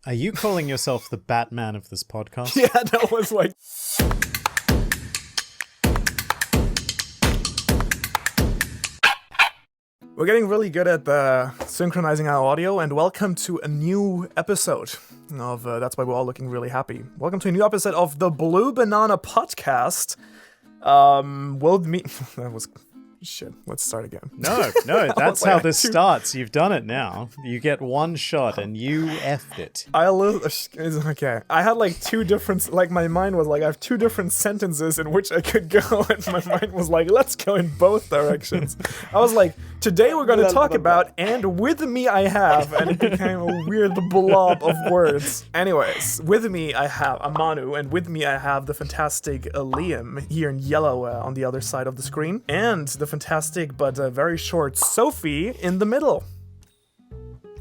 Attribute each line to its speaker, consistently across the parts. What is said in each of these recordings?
Speaker 1: Are you calling yourself the Batman of this podcast?
Speaker 2: Yeah, that was like... We're getting really good at synchronizing our audio, and welcome to a new episode of That's Why We're All Looking Really Happy. Welcome to a new episode of the Blue Banana Podcast. That was... Shit, let's start again.
Speaker 1: No, that's how this starts. You've done it now. You get one shot and you effed it.
Speaker 2: Okay. I had like two different, like my mind was like, I have two different sentences in which I could go, and my mind was like, let's go in both directions. I was like, today we're going to talk about, and with me I have, and it became a weird blob of words. Anyways, with me I have Manu, and with me I have the fantastic Liam here in yellow on the other side of the screen, and the fantastic but very short Sophie in the middle.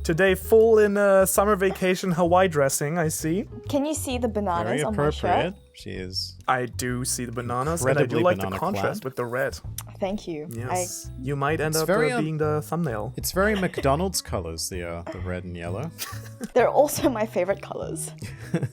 Speaker 2: Today full in summer vacation Hawaii dressing, I see.
Speaker 3: Can you see the bananas
Speaker 1: Very
Speaker 3: on my
Speaker 1: appropriate.
Speaker 3: shirt?
Speaker 1: She is.
Speaker 2: I do see the bananas, and I do like the contrast with the red.
Speaker 3: Thank you.
Speaker 2: Yes. You might end up
Speaker 1: very,
Speaker 2: being the thumbnail.
Speaker 1: It's very McDonald's colors, the red and yellow.
Speaker 3: They're also my favorite colors.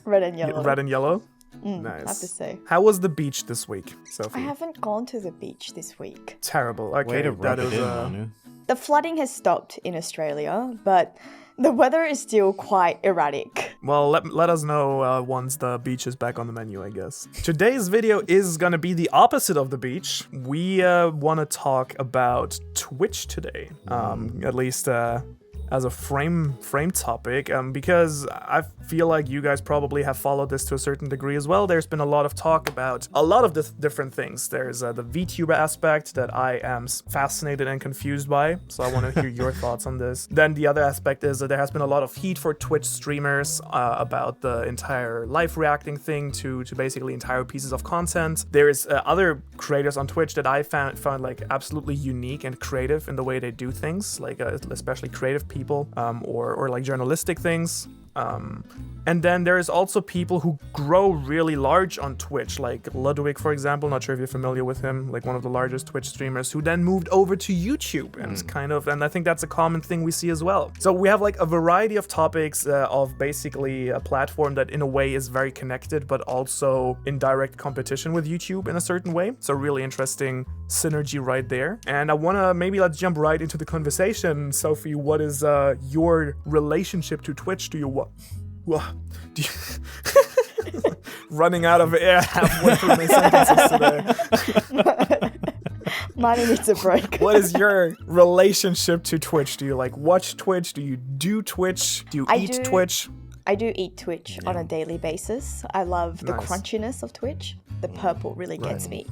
Speaker 3: Red and yellow.
Speaker 2: Red and yellow?
Speaker 3: Nice.
Speaker 2: Nice.
Speaker 3: I have to say.
Speaker 2: How was the beach this week, Sophie?
Speaker 3: I haven't gone to the beach this week.
Speaker 2: Terrible. Okay,
Speaker 1: Way to rub
Speaker 2: that
Speaker 1: it
Speaker 2: is
Speaker 1: in, Manu.
Speaker 3: The flooding has stopped in Australia, but the weather is still quite erratic.
Speaker 2: Well, let us know once the beach is back on the menu, I guess. Today's video is gonna be the opposite of the beach. We want to talk about Twitch today, at least as a frame topic, because I feel like you guys probably have followed this to a certain degree as well. There's been a lot of talk about a lot of different things. There's the VTuber aspect that I am fascinated and confused by, so I want to hear your thoughts on this. Then the other aspect is that there has been a lot of heat for Twitch streamers about the entire live reacting thing to basically entire pieces of content. There's other creators on Twitch that I found like absolutely unique and creative in the way they do things, like especially creative people or like journalistic things. And then there's also people who grow really large on Twitch, like Ludwig, for example. Not sure if you're familiar with him, like one of the largest Twitch streamers, who then moved over to YouTube, and it's and I think that's a common thing we see as well. So we have like a variety of topics of basically a platform that in a way is very connected, but also in direct competition with YouTube in a certain way. So really interesting synergy right there. And I wanna let's jump right into the conversation. Sophie, what is your relationship to Twitch? Do you running out of air halfway through my sentences today.
Speaker 3: Mine needs a break.
Speaker 2: What is your relationship to Twitch? Do you like watch Twitch? Do you do Twitch? Do you eat Twitch?
Speaker 3: I do eat Twitch on a daily basis. I love the crunchiness of Twitch. The purple really gets me.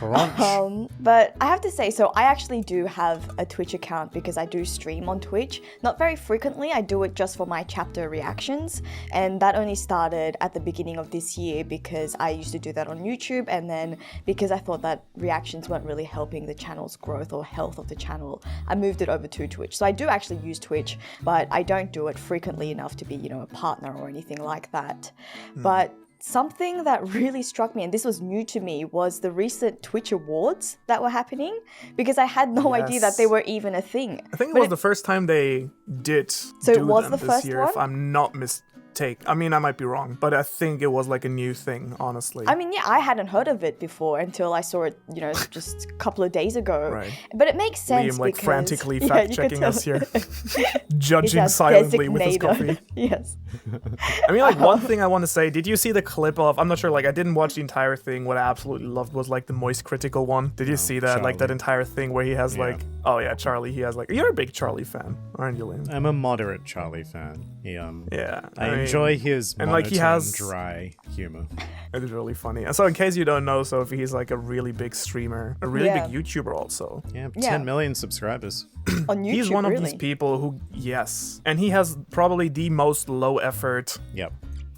Speaker 3: But I have to say, so I actually do have a Twitch account because I do stream on Twitch. Not very frequently, I do it just for my chapter reactions. And that only started at the beginning of this year because I used to do that on YouTube. And then because I thought that reactions weren't really helping the channel's growth or health of the channel, I moved it over to Twitch. So I do actually use Twitch, but I don't do it frequently enough to be, a partner or anything like that. But something that really struck me, and this was new to me, was the recent Twitch Awards that were happening, because I had no idea that they were even a thing.
Speaker 2: I think it was the first time they did
Speaker 3: so
Speaker 2: do
Speaker 3: it was
Speaker 2: them
Speaker 3: the
Speaker 2: this
Speaker 3: first
Speaker 2: year,
Speaker 3: one?
Speaker 2: if I'm not mistaken. I mean, I might be wrong, but I think it was like a new thing, honestly.
Speaker 3: I mean, yeah, I hadn't heard of it before until I saw it, just a couple of days ago.
Speaker 2: Right.
Speaker 3: But it makes sense
Speaker 2: Liam, like,
Speaker 3: because...
Speaker 2: frantically fact-checking us here. Judging silently with his coffee.
Speaker 3: Yes.
Speaker 2: I mean, like, one thing I want to say, did you see the clip of... I'm not sure, like, I didn't watch the entire thing. What I absolutely loved was, like, the MoistVerse one. Did you see that?
Speaker 1: Charlie.
Speaker 2: Like, that entire thing where he has, like... Oh, yeah, Charlie. He has, like... You're a big Charlie fan, aren't you, Liam?
Speaker 1: I'm a moderate Charlie fan. I
Speaker 2: mean,
Speaker 1: enjoy his
Speaker 2: and like he has
Speaker 1: dry humor.
Speaker 2: It is really funny. And so in case you don't know, Sophie, he's like a really big streamer, a really big YouTuber also.
Speaker 1: Yeah, 10 million subscribers.
Speaker 3: On YouTube,
Speaker 2: he's one of these people who, and he has probably the most low effort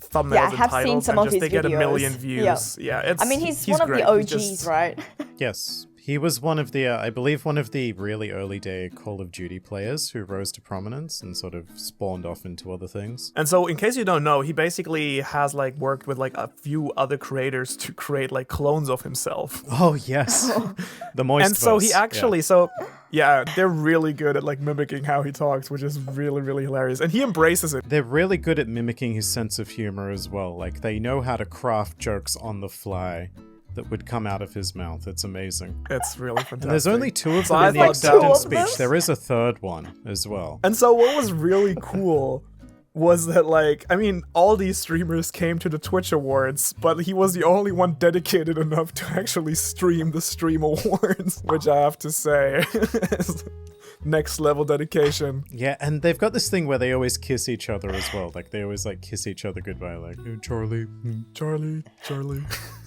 Speaker 2: thumbnails
Speaker 3: I have
Speaker 2: and
Speaker 3: seen some
Speaker 2: titles,
Speaker 3: of
Speaker 2: and
Speaker 3: his
Speaker 2: just they get
Speaker 3: videos.
Speaker 2: a million views.
Speaker 3: I mean, he's one
Speaker 2: great.
Speaker 3: of the OGs, right?
Speaker 1: Yes. He was one of the, I believe, one of the really early day Call of Duty players who rose to prominence and sort of spawned off into other things.
Speaker 2: And so, in case you don't know, he basically has like worked with like a few other creators to create like clones of himself.
Speaker 1: Oh yes, the MoistVerse.
Speaker 2: And so he actually, Yeah, they're really good at like mimicking how he talks, which is really, really hilarious. And he embraces it.
Speaker 1: They're really good at mimicking his sense of humor as well. Like, they know how to craft jokes on the fly that would come out of his mouth. It's amazing.
Speaker 2: It's really fantastic.
Speaker 1: And there's only 2 of them
Speaker 2: I
Speaker 1: in the
Speaker 2: thought
Speaker 1: acceptance
Speaker 3: so.
Speaker 1: speech. There is a 3rd one as well.
Speaker 2: And so what was really cool was that, like, I mean, all these streamers came to the Twitch Awards, but he was the only one dedicated enough to actually stream the Stream Awards, which I have to say is next level dedication.
Speaker 1: Yeah, and they've got this thing where they always kiss each other as well. Like, they always, like, kiss each other goodbye, like, "Hey, Charlie,
Speaker 2: Charlie, Charlie."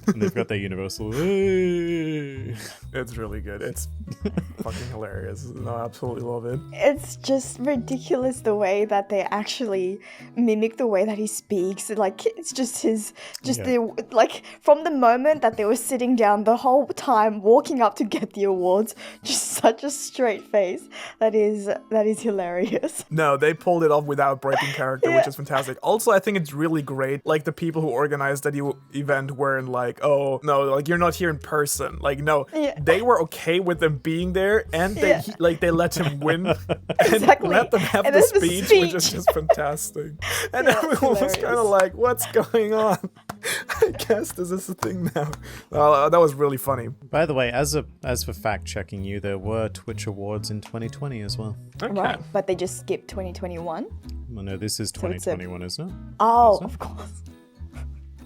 Speaker 1: and they've got their universal, "Hey."
Speaker 2: It's really good. It's fucking hilarious. I absolutely love it.
Speaker 3: It's just ridiculous the way that they actually mimic the way that he speaks. Like, it's just like, from the moment that they were sitting down the whole time walking up to get the awards, just such a straight face. That is hilarious.
Speaker 2: No, they pulled it off without breaking character, which is fantastic. Also, I think it's really great. Like, the people who organized that event weren't like, "Oh, no, like, you're not here in person." Like, no, they were okay with them being there, and they let him win and let them have the speech, which is just fantastic. And everyone was kind of like, "What's going on?" I guess this is the thing now. That was really funny.
Speaker 1: By the way, as for fact checking you, there were Twitch Awards in 2020 as well.
Speaker 2: Okay.
Speaker 3: Right, but they just skipped 2021.
Speaker 1: Well, no, this is 2021, isn't it?
Speaker 3: Oh, of course.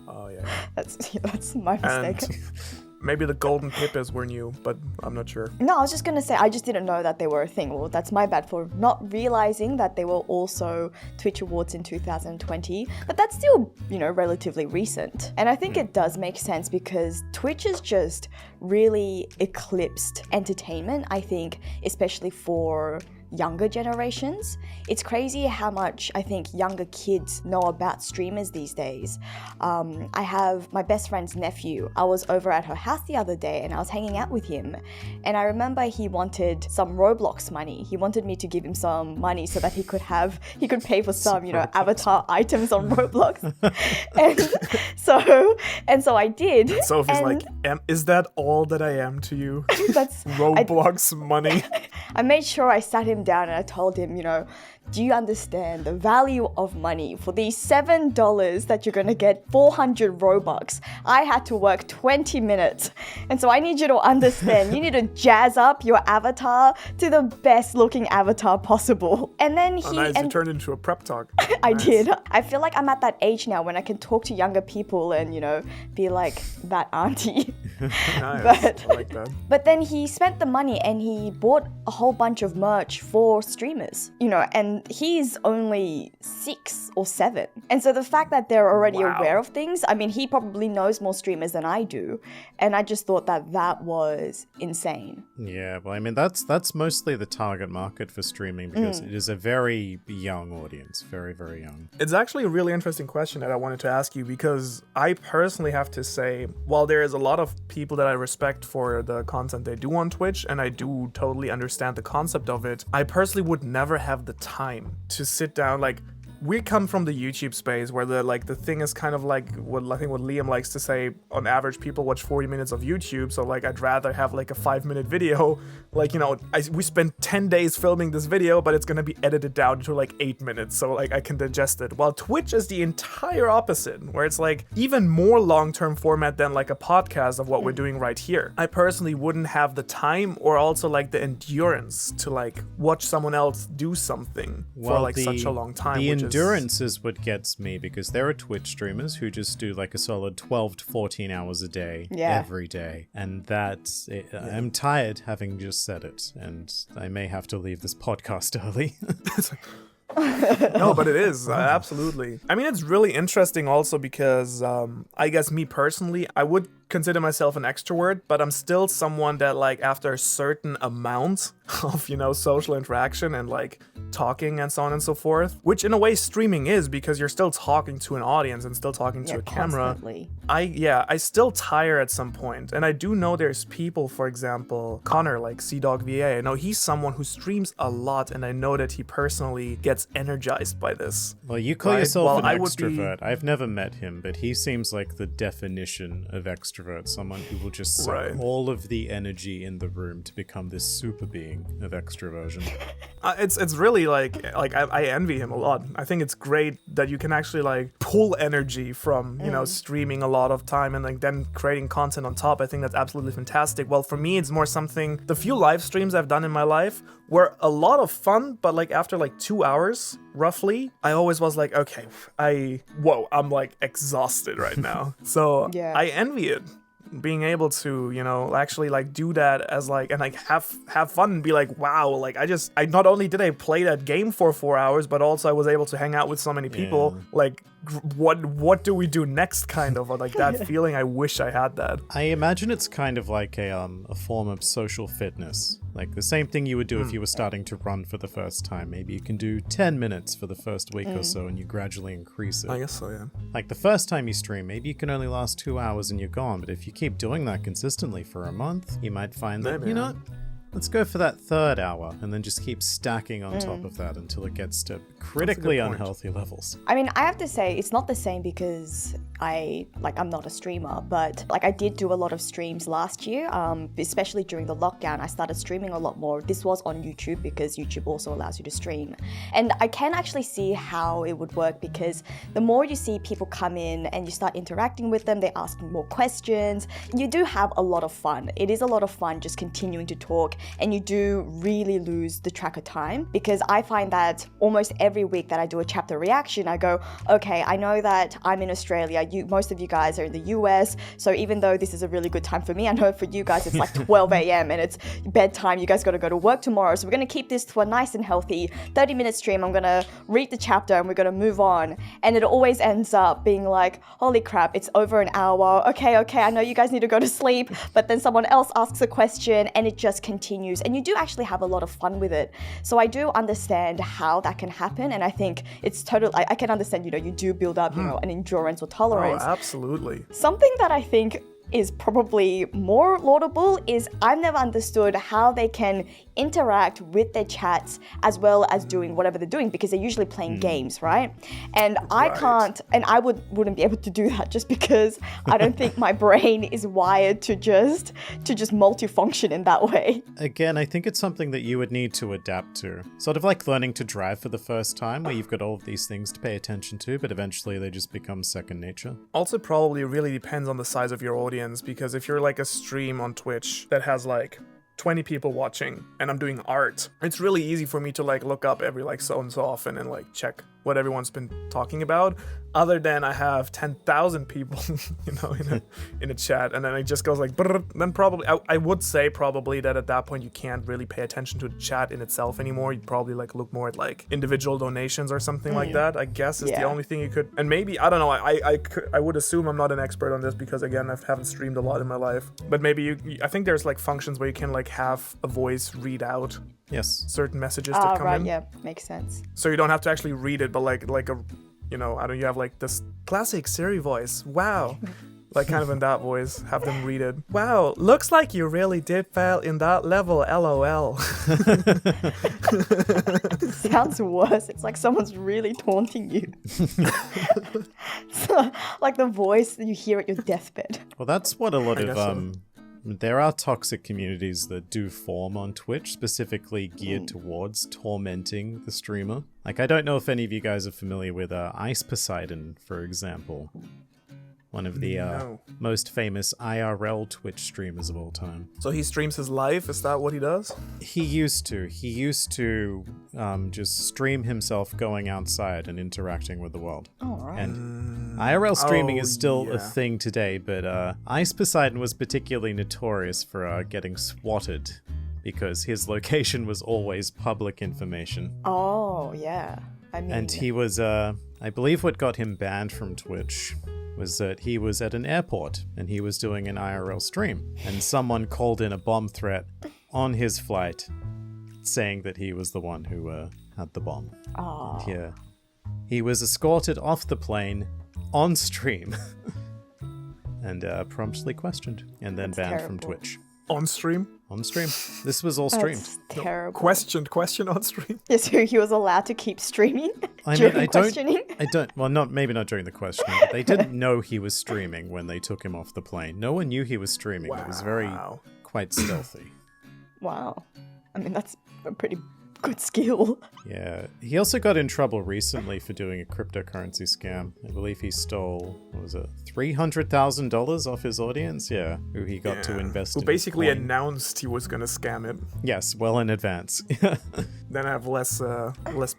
Speaker 2: Oh yeah.
Speaker 3: That's my mistake.
Speaker 2: And maybe the golden pippers were new, but I'm not sure.
Speaker 3: No, I was just gonna say, I just didn't know that they were a thing. Well, that's my bad for not realizing that they were also Twitch Awards in 2020. But that's still, relatively recent. And I think it does make sense because Twitch has just really eclipsed entertainment, I think, especially for younger generations. It's crazy how much I think younger kids know about streamers these days. I have my best friend's nephew. I was over at her house the other day and I was hanging out with him, and I remember he wanted some Roblox money. He wanted me to give him some money so that he could pay for some, avatar items on Roblox. and so I did.
Speaker 2: Sophie's like, is that all that I am to you?
Speaker 3: That's
Speaker 2: Roblox money.
Speaker 3: I made sure I sat him down and I told him, do you understand the value of money? For these $7 that you're gonna get 400 Robux, I had to work 20 minutes. And so I need you to understand, you need to jazz up your avatar to the best looking avatar possible. And then
Speaker 2: you turned into a Pep-Talk.
Speaker 3: I did. I feel like I'm at that age now when I can talk to younger people and, be like that auntie.
Speaker 2: Nice. I like that.
Speaker 3: But then he spent the money and he bought a whole bunch of merch for streamers, and he's only 6 or 7. And so the fact that they're already aware of things, I mean, he probably knows more streamers than I do. And I just thought that was insane.
Speaker 1: Yeah, well, I mean, that's mostly the target market for streaming because it is a very young audience, very, very young.
Speaker 2: It's actually a really interesting question that I wanted to ask you because I personally have to say, while there is a lot of people that I respect for the content they do on Twitch, and I do totally understand the concept of it, I personally would never have the time to sit down. Like, we come from the YouTube space where the thing is kind of like what Liam likes to say, on average people watch 40 minutes of YouTube, so like I'd rather have like a 5-minute video, like, we spent 10 days filming this video, but it's gonna be edited down to like 8 minutes, so like I can digest it. While Twitch is the entire opposite, where it's like even more long-term format than like a podcast of what we're doing right here. I personally wouldn't have the time or also like the endurance to like watch someone else do something for like such a long time.
Speaker 1: Endurance is what gets me, because there are Twitch streamers who just do like a solid 12 to 14 hours a day every day, and I'm tired having just said it, and I may have to leave this podcast early.
Speaker 2: No, but it is, absolutely. I mean, it's really interesting also because I guess me personally, I would consider myself an extrovert, but I'm still someone that like after a certain amount of, social interaction and like talking and so on and so forth, which in a way streaming is, because you're still talking to an audience and still talking to a camera.
Speaker 3: Constantly.
Speaker 2: I still tire at some point. And I do know there's people, for example, Connor, like CDogVA. I know he's someone who streams a lot, and I know that he personally gets energized by this.
Speaker 1: Well, you call yourself an extrovert. I've never met him, but he seems like the definition of extrovert. extrovert, someone who will just suck all of the energy in the room to become this super being of extroversion.
Speaker 2: It's really like I envy him a lot. I think it's great that you can actually like pull energy from, you know, streaming a lot of time and like then creating content on top. I think that's absolutely fantastic. Well, for me, it's more something, the few live streams I've done in my life were a lot of fun, but like after like 2 hours, roughly, I always was like, okay, I'm like exhausted right now. So I envy it. Being able to, you know, actually like do that as like, and like have fun and be like, wow, like I not only did I play that game for 4 hours, but also I was able to hang out with so many people. Like, what do we do next, kind of, or like that feeling. I wish I had that.
Speaker 1: I imagine it's kind of like a form of social fitness, like the same thing you would do if you were starting to run for the first time. Maybe you can do 10 minutes for the first week or so, and you gradually increase it.
Speaker 2: I guess so, yeah.
Speaker 1: Like the first time you stream, maybe you can only last 2 hours and you're gone, but if you keep doing that consistently for a month, you might find that, you know what? Let's go for that third hour and then just keep stacking on top of that until it gets to critically unhealthy levels.
Speaker 3: I mean, I have to say it's not the same because I'm not a streamer, but like I did do a lot of streams last year, especially during the lockdown. I started streaming a lot more. This was on YouTube because YouTube also allows you to stream. And I can actually see how it would work because the more you see people come in and you start interacting with them, they're asking more questions, you do have a lot of fun. It is a lot of fun just continuing to talk, and you do really lose the track of time, because I find that almost every week that I do a chapter reaction, I go, okay, I know that I'm in Australia, most of you guys are in the US, so even though this is a really good time for me, I know for you guys it's like 12 a.m. and it's bedtime, you guys got to go to work tomorrow, so we're going to keep this to a nice and healthy 30-minute stream. I'm going to read the chapter and we're going to move on, and it always ends up being like, holy crap, it's over an hour, okay, I know you guys need to go to sleep, but then someone else asks a question and it just continues, and you do actually have a lot of fun with it. So I do understand how that can happen, and I think it's totally, I can understand, you know, you do build up, you know, an endurance or tolerance.
Speaker 2: Oh, absolutely.
Speaker 3: Something that I think is probably more laudable is I've never understood how they can interact with their chats as well as doing whatever they're doing, because they're usually playing games, right? And I can't, and I wouldn't be able to do that just because I don't think my brain is wired to just multifunction in that way.
Speaker 1: Again, I think it's something that you would need to adapt to. Sort of like learning to drive for the first time, where you've got all of these things to pay attention to, but eventually they just become second nature.
Speaker 2: Also, probably really depends on the size of your audience, because if you're like a stream on Twitch that has like 20 people watching and I'm doing art, it's really easy for me to like look up every like so and so often and like check what everyone's been talking about, other than I have 10,000 people, you know, in a chat, and then it just goes like, brrr, then probably, I would say probably that at that point you can't really pay attention to the chat in itself anymore. You'd probably like look more at like individual donations or something like that, I guess is the only thing you could, and maybe, I don't know, I would assume I'm not an expert on this because again, I haven't streamed a lot in my life, but maybe I think there's like functions where you can like have a voice read out certain messages that come in.
Speaker 3: Yeah, makes sense.
Speaker 2: So you don't have to actually read it, but like a, you know, you have like this classic Siri voice. Wow. Like kind of in that voice, have them read it. Wow, looks like you really did fail in that level, LOL.
Speaker 3: Sounds worse. It's like someone's really taunting you. So, like the voice that you hear at your deathbed.
Speaker 1: Well, that's what a lot of there are toxic communities that do form on Twitch, specifically geared towards tormenting the streamer. Like, I don't know if any of you guys are familiar with Ice Poseidon, for example. One of the most famous IRL Twitch streamers of all time.
Speaker 2: So he streams his life? Is that what he does?
Speaker 1: He used to. He used to just stream himself going outside and interacting with the world.
Speaker 3: Oh, right.
Speaker 1: And IRL streaming is still a thing today, but Ice Poseidon was particularly notorious for getting swatted because his location was always public information.
Speaker 3: Oh, yeah. I mean...
Speaker 1: And he was, I believe what got him banned from Twitch was that he was at an airport and he was doing an IRL stream, and someone called in a bomb threat on his flight saying that he was the one who had the bomb.
Speaker 3: Oh.
Speaker 1: Yeah. He was escorted off the plane on stream and promptly questioned and then banned from Twitch.
Speaker 2: On stream?
Speaker 1: On stream. This was all streamed.
Speaker 3: That's terrible.
Speaker 2: Question on stream.
Speaker 3: Yeah, so he was allowed to keep streaming questioning?
Speaker 1: Maybe not during the questioning, but they didn't know he was streaming when they took him off the plane. No one knew he was streaming. Wow. It was quite stealthy.
Speaker 3: Wow. I mean, that's a pretty good skill.
Speaker 1: Yeah. He also got in trouble recently for doing a cryptocurrency scam. I believe he stole, what was it, $300,000 off his audience? Yeah. Who he got to invest in.
Speaker 2: Who basically announced he was going to scam it.
Speaker 1: Yes, well in advance.
Speaker 2: Then I have less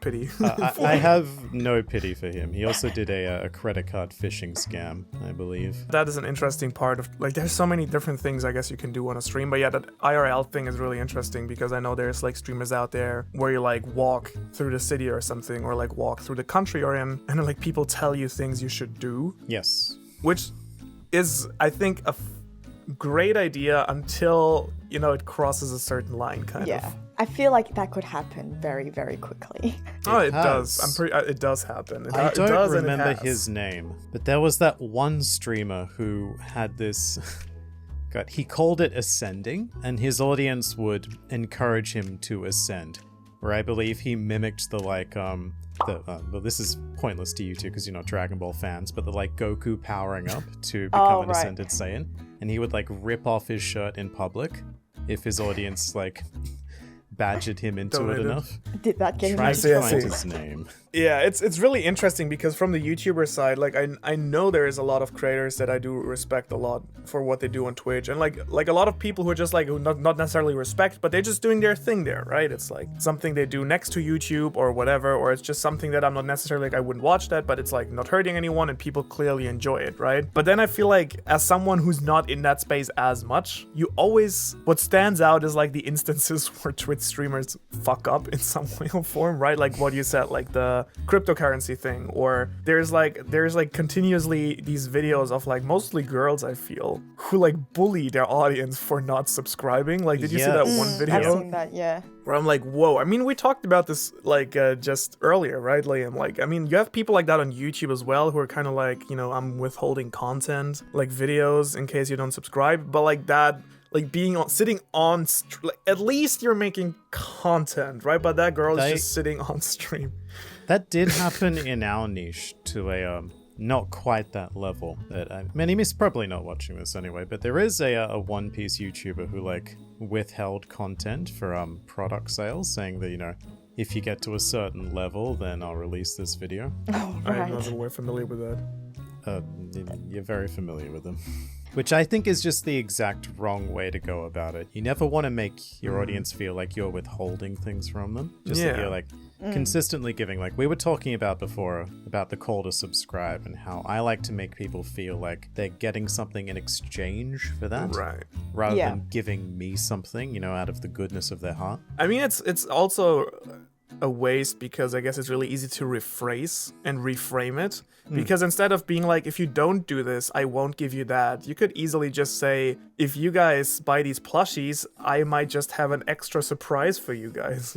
Speaker 2: pity.
Speaker 1: I have no pity for him. He also did a credit card phishing scam, I believe.
Speaker 2: That is an interesting part of, like, there's so many different things I guess you can do on a stream. But yeah, that IRL thing is really interesting because I know there's like streamers out there where you like walk through the city or something, or like walk through the country you're in, and like people tell you things you should do.
Speaker 1: Yes.
Speaker 2: Which is, I think, a great idea until, it crosses a certain line, kind of.
Speaker 3: Yeah. I feel like that could happen very, very quickly.
Speaker 2: It does. It does happen.
Speaker 1: I don't remember his name, but there was that one streamer who had this... God, he called it ascending, and his audience would encourage him to ascend. Where I believe he mimicked the well, this is pointless to you two because you're not Dragon Ball fans, but the like Goku powering up to become an Ascended Saiyan, and he would like rip off his shirt in public if his audience like badgered him into it enough.
Speaker 3: Did that get him?
Speaker 1: Try to find his name.
Speaker 2: Yeah, it's really interesting because from the YouTuber side, like I know there is a lot of creators that I do respect a lot for what they do on Twitch, and like a lot of people who are just like who not necessarily respect, but they're just doing their thing there, right? It's like something they do next to YouTube or whatever, or it's just something that I'm not necessarily like I wouldn't watch that, but it's like not hurting anyone and people clearly enjoy it, right? But then I feel like as someone who's not in that space as much, what stands out is like the instances where Twitch streamers fuck up in some way or form, right? Like what you said, like the cryptocurrency thing, or there's like continuously these videos of like mostly girls, I feel, who like bully their audience for not subscribing. Like, did you see that one video?
Speaker 3: I've seen that, yeah.
Speaker 2: Where I'm like, whoa. I mean, we talked about this like just earlier, right, Liam? Like, I mean, you have people like that on YouTube as well who are kind of like, I'm withholding content, like videos in case you don't subscribe, but like that. Like sitting on, at least you're making content, right? But that girl is just sitting on stream.
Speaker 1: That did happen in our niche to a not quite that level. He's probably not watching this anyway, but there is a One Piece YouTuber who like withheld content for product sales, saying that if you get to a certain level, then I'll release this video.
Speaker 3: Oh, right.
Speaker 2: I'm not very familiar with that.
Speaker 1: You're very familiar with them. Which I think is just the exact wrong way to go about it. You never want to make your audience feel like you're withholding things from them. Just that you're like consistently giving. Like we were talking about before, about the call to subscribe and how I like to make people feel like they're getting something in exchange for that.
Speaker 2: Right.
Speaker 1: Rather than giving me something, out of the goodness of their heart.
Speaker 2: I mean, it's also a waste because I guess it's really easy to rephrase and reframe it. Because instead of being like, if you don't do this, I won't give you that, you could easily just say, if you guys buy these plushies, I might just have an extra surprise for you guys,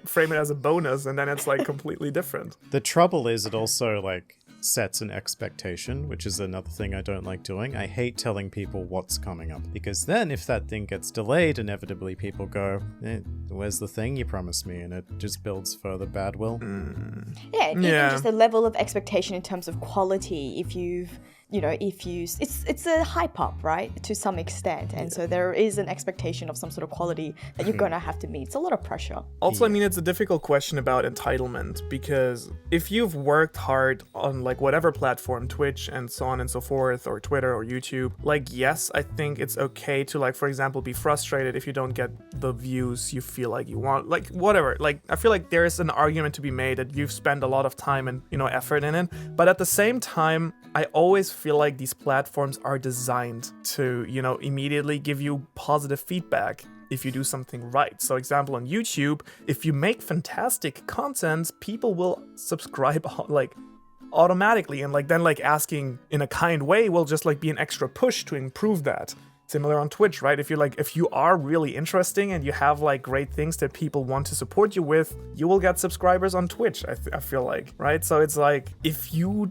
Speaker 2: frame it as a bonus, and then it's like completely different.
Speaker 1: The trouble is it also like sets an expectation, which is another thing I don't like doing. I hate telling people what's coming up, because then if that thing gets delayed, inevitably people go, where's the thing you promised me? And it just builds further bad will.
Speaker 3: Yeah, even just a level of expectation in terms of quality. It's a hype up, right, to some extent, and so there is an expectation of some sort of quality that you're gonna have to meet. It's a lot of pressure.
Speaker 2: Also, I mean, it's a difficult question about entitlement, because if you've worked hard on like whatever platform, Twitch and so on and so forth, or Twitter or YouTube, like, yes, I think it's okay to, like, for example, be frustrated if you don't get the views you feel like you want, like whatever. Like, I feel like there's an argument to be made that you've spent a lot of time and effort in it, but at the same time, I always feel like these platforms are designed to, immediately give you positive feedback if you do something right. So example, on YouTube, if you make fantastic content, people will subscribe like automatically, and like then like asking in a kind way will just like be an extra push to improve that. Similar on Twitch, right? If you are really interesting and you have like great things that people want to support you with, you will get subscribers on Twitch, I feel like, right? So it's like, if you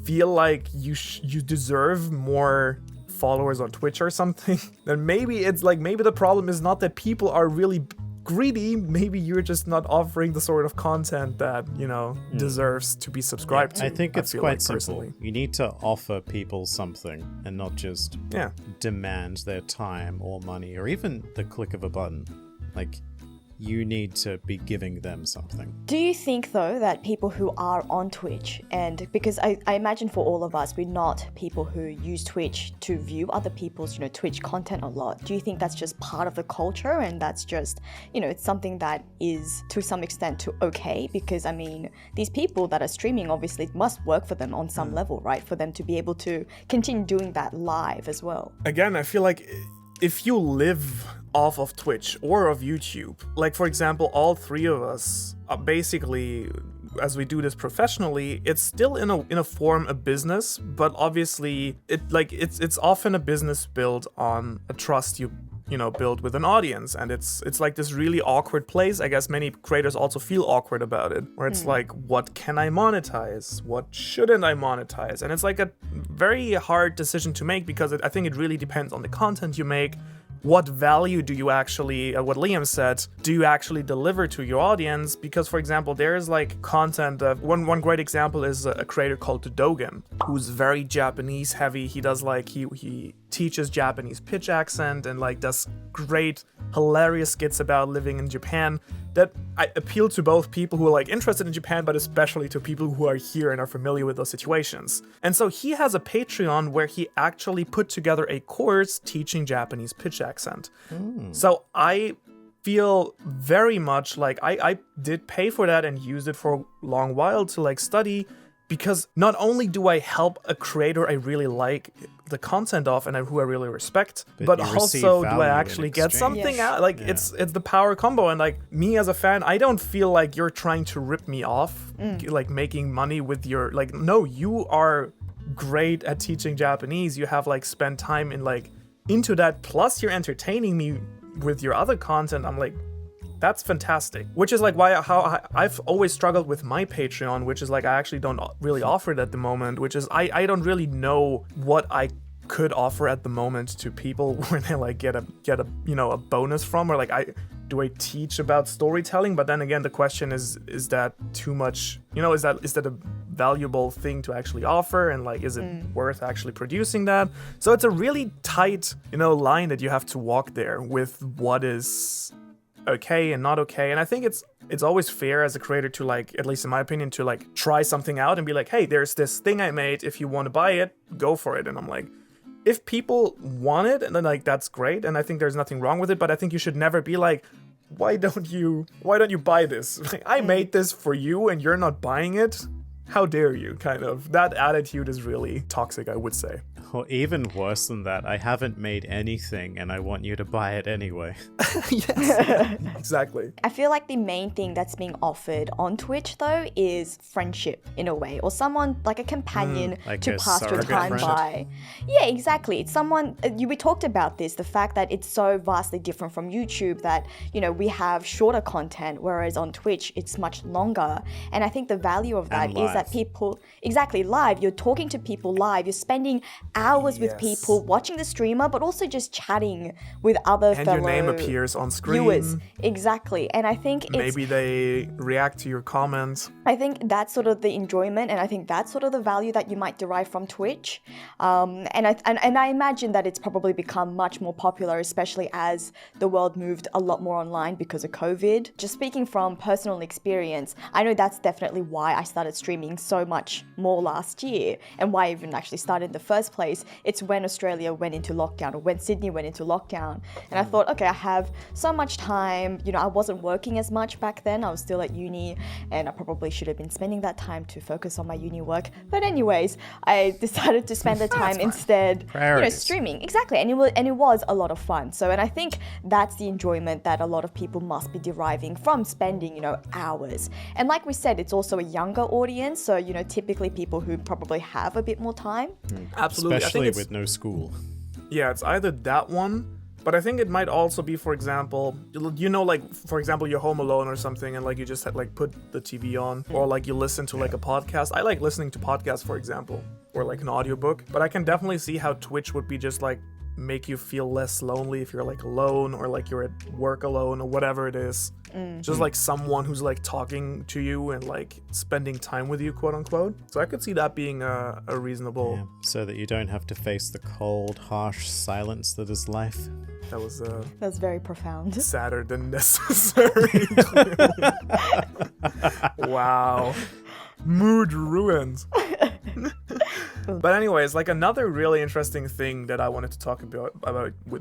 Speaker 2: feel like you deserve more followers on Twitch or something, then maybe it's like, maybe the problem is not that people are really greedy, maybe you're just not offering the sort of content that, you know, deserves to be subscribed to.
Speaker 1: I think it's quite simple.
Speaker 2: Personally.
Speaker 1: You need to offer people something and not just demand their time or money or even the click of a button. Like, you need to be giving them something.
Speaker 3: Do you think, though, that people who are on Twitch, and because I imagine for all of us, we're not people who use Twitch to view other people's, you know, Twitch content a lot. Do you think that's just part of the culture and that's just, you know, it's something that is to some extent okay? Because, I mean, these people that are streaming obviously it must work for them on some level, right? For them to be able to continue doing that live as well.
Speaker 2: Again, I feel like if you live off of Twitch or of YouTube, like for example, all three of us are basically, as we do this professionally, it's still in a form a business, but obviously it's often a business built on a trust you know, build with an audience, and it's like this really awkward place. I guess many creators also feel awkward about it, where it's like, what can I monetize? What shouldn't I monetize? And it's like a very hard decision to make, because I think it really depends on the content you make. What value do you actually, what Liam said, do you actually deliver to your audience? Because, for example, there's like content, one great example is a creator called Dogen, who's very Japanese heavy. He does like, he teaches Japanese pitch accent and like does great, hilarious skits about living in Japan that appeal to both people who are like interested in Japan, but especially to people who are here and are familiar with those situations. And so he has a Patreon where he actually put together a course teaching Japanese pitch accent. So I feel very much like I did pay for that and used it for a long while to like study, because not only do I help a creator I really like the content of and who I really respect, but also do I actually get something out. Like it's the power combo, and like me as a fan, I don't feel like you're trying to rip me off, like making money with your, like, no, you are great at teaching Japanese. You have like spent time in like into that, plus you're entertaining me with your other content. I'm like, that's fantastic. Which is like how I've always struggled with my Patreon, which is like I actually don't really offer it at the moment, which is I don't really know what I could offer at the moment to people where they like get a you know, a bonus from, or like do I teach about storytelling? But then again, the question is that too much, you know, is that a valuable thing to actually offer, and like is it worth actually producing that? So it's a really tight, you know, line that you have to walk there with what is okay and not okay. And I think it's always fair as a creator to, like, at least in my opinion, to like try something out and be like, hey, there's this thing I made, if you want to buy it, go for it. And I'm like, if people want it, and then like that's great, and I think there's nothing wrong with it, but I think you should never be like, why don't you buy this? Like, I made this for you and you're not buying it? How dare you? Kind of. That attitude is really toxic, I would say.
Speaker 1: Or even worse than that, I haven't made anything and I want you to buy it anyway.
Speaker 2: Yes, exactly.
Speaker 3: I feel like the main thing that's being offered on Twitch, though, is friendship in a way, or someone like a companion
Speaker 1: like
Speaker 3: to
Speaker 1: a
Speaker 3: pass your time
Speaker 1: friend.
Speaker 3: by. Yeah, exactly. It's someone, we talked about this, the fact that it's so vastly different from YouTube that, you know, we have shorter content, whereas on Twitch, it's much longer. And I think the value of that is that people, exactly, live, you're talking to people live, you're spending hours with people watching the streamer, but also just chatting with other fellow
Speaker 2: your name appears on screen.
Speaker 3: Viewers. Exactly. And I think
Speaker 2: maybe they react to your comments.
Speaker 3: I think that's sort of the enjoyment, and I think that's sort of the value that you might derive from Twitch. And I imagine that it's probably become much more popular, especially as the world moved a lot more online because of COVID. Just speaking from personal experience, I know that's definitely why I started streaming so much more last year, and why I even actually started in the first place. It's when Australia went into lockdown, or when Sydney went into lockdown. And I thought, okay, I have so much time. You know, I wasn't working as much back then. I was still at uni, and I probably should have been spending that time to focus on my uni work. But anyways, I decided to spend the time instead, you know, streaming. Exactly. And it was a lot of fun. So, and I think that's the enjoyment that a lot of people must be deriving from spending, you know, hours. And like we said, it's also a younger audience. So, you know, typically people who probably have a bit more time.
Speaker 2: Absolutely.
Speaker 1: Especially with no school.
Speaker 2: Yeah, it's either that one, but I think it might also be, for example, you know, like, for example, you're home alone or something, and like you just had, like, put the TV on, or like you listen to like a podcast. I like listening to podcasts, for example. or like an audiobook, but I can definitely see how Twitch would be just like make you feel less lonely if you're like alone or like you're at work alone or whatever it is. Just like someone who's like talking to you and like spending time with you, quote unquote. So I could see that being a reasonable...
Speaker 1: Yeah, so that you don't have to face the cold, harsh silence that is life.
Speaker 2: That was
Speaker 3: That's very profound.
Speaker 2: Sadder than necessary. Wow. Mood ruined. But anyways, like another really interesting thing that I wanted to talk about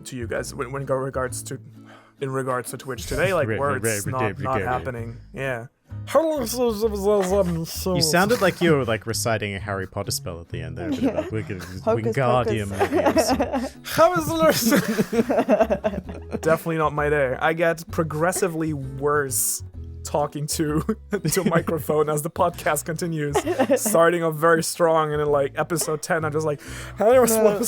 Speaker 2: to you guys in regards to Twitch today, like words not happening. Yeah.
Speaker 1: You sounded like you were like reciting a Harry Potter spell at the end there. Wingardium Leviosa.
Speaker 2: Definitely not my day. I get progressively worse talking to a microphone as the podcast continues, starting off very strong, and in like episode 10 I'm just like,
Speaker 3: by episode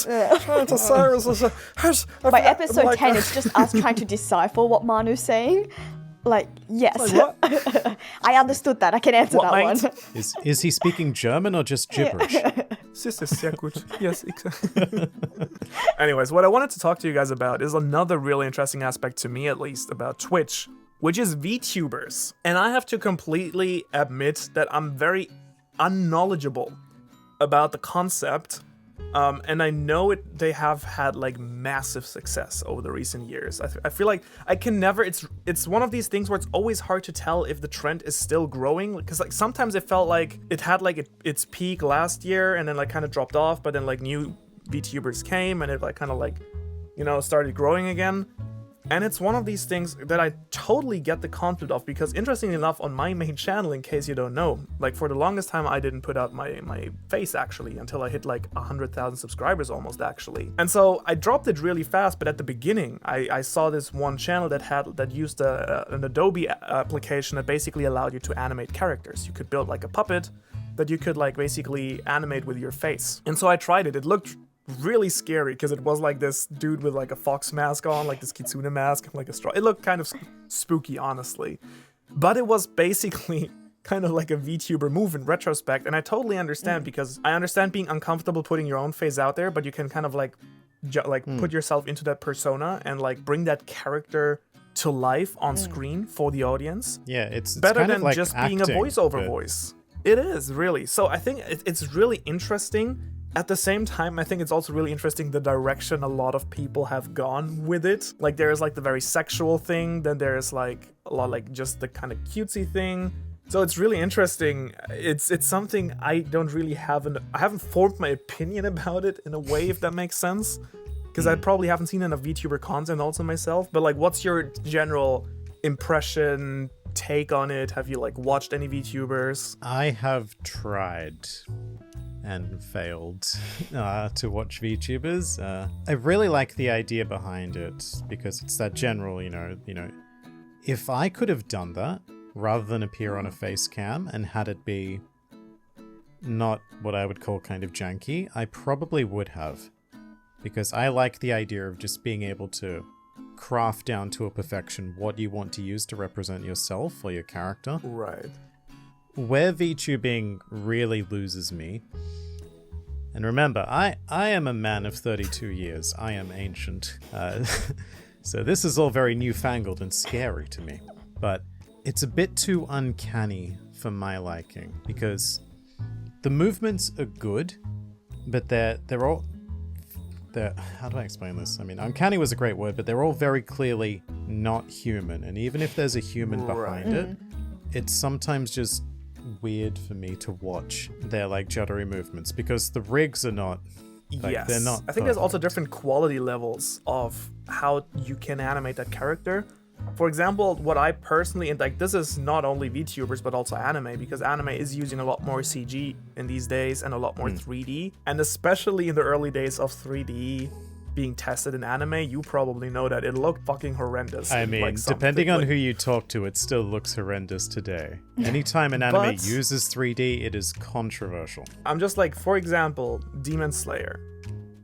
Speaker 3: 10 it's just us trying to decipher what Manu's saying. Like, yes.
Speaker 2: Like, what?
Speaker 3: I understood that. I can answer that
Speaker 2: mate?
Speaker 3: one.
Speaker 1: Is he speaking German or just gibberish?
Speaker 2: Yes, exactly. Anyways, what I wanted to talk to you guys about is another really interesting aspect, to me at least, about Twitch, which is VTubers. And I have to completely admit that I'm very unknowledgeable about the concept. And I know they have had like massive success over the recent years. I feel like I can never, it's one of these things where it's always hard to tell if the trend is still growing, because like sometimes it felt like it had like its peak last year and then like kind of dropped off, but then like new VTubers came and it like kind of like, you know, started growing again. And it's one of these things that I totally get the concept of, because interestingly enough, on my main channel, in case you don't know, like for the longest time I didn't put out my face actually until I hit like 100,000 subscribers almost actually. And so I dropped it really fast, but at the beginning I saw this one channel that used an Adobe application that basically allowed you to animate characters. You could build like a puppet that you could like basically animate with your face. And so I tried it. It looked really scary because it was like this dude with like a fox mask on, like this kitsune mask, like a straw. It looked kind of spooky, honestly, but it was basically kind of like a VTuber move in retrospect. And I totally understand, because I understand being uncomfortable putting your own face out there, but you can kind of like put yourself into that persona and like bring that character to life on screen for the audience.
Speaker 1: Yeah, it's
Speaker 2: better
Speaker 1: kind
Speaker 2: than
Speaker 1: of like
Speaker 2: just
Speaker 1: acting,
Speaker 2: being a voiceover voice. It is really. So I think it's really interesting. At the same time, I think it's also really interesting the direction a lot of people have gone with it. Like there's like the very sexual thing, then there's like a lot like just the kind of cutesy thing. So it's really interesting. It's something I don't really I haven't formed my opinion about it in a way, if that makes sense. Because I probably haven't seen enough VTuber content also myself. But like, what's your general impression, take on it? Have you like watched any VTubers?
Speaker 1: I have tried and failed to watch VTubers. I really like the idea behind it, because it's that general, you know, if I could have done that rather than appear on a face cam and had it be not what I would call kind of janky, I probably would have, because I like the idea of just being able to craft down to a perfection what you want to use to represent yourself or your character.
Speaker 2: Right. Where
Speaker 1: VTubing really loses me, and remember, I am a man of 32 years. I am ancient. So this is all very newfangled and scary to me. But it's a bit too uncanny for my liking, because the movements are good, but they're how do I explain this? I mean, uncanny was a great word, but they're all very clearly not human. And even if there's a human behind it, it's sometimes just weird for me to watch their like juddery movements, because the rigs are not like, they're not
Speaker 2: I think there's also different quality levels of how you can animate that character. For example, what I personally, and like this is not only VTubers but also anime, because anime is using a lot more CG in these days and a lot more 3D, and especially in the early days of 3D being tested in anime, you probably know that it looked fucking horrendous.
Speaker 1: I mean, like depending on who you talk to, it still looks horrendous today. Anytime an anime uses 3D, it is controversial.
Speaker 2: I'm just like, for example, Demon Slayer,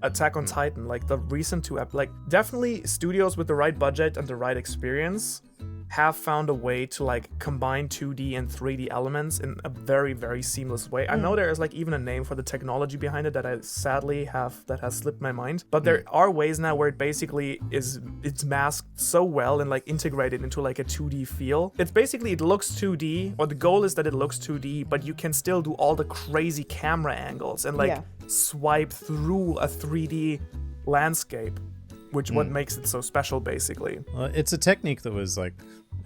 Speaker 2: Attack on Titan, like the recent two, like definitely studios with the right budget and the right experience have found a way to like combine 2D and 3D elements in a very, very seamless way. I know there is like even a name for the technology behind it that I sadly that has slipped my mind, but there are ways now where it basically it's masked so well and like integrated into like a 2D feel. It's basically, it looks 2D, or the goal is that it looks 2D, but you can still do all the crazy camera angles and like swipe through a 3D landscape, which what makes it so special basically.
Speaker 1: It's a technique that was like,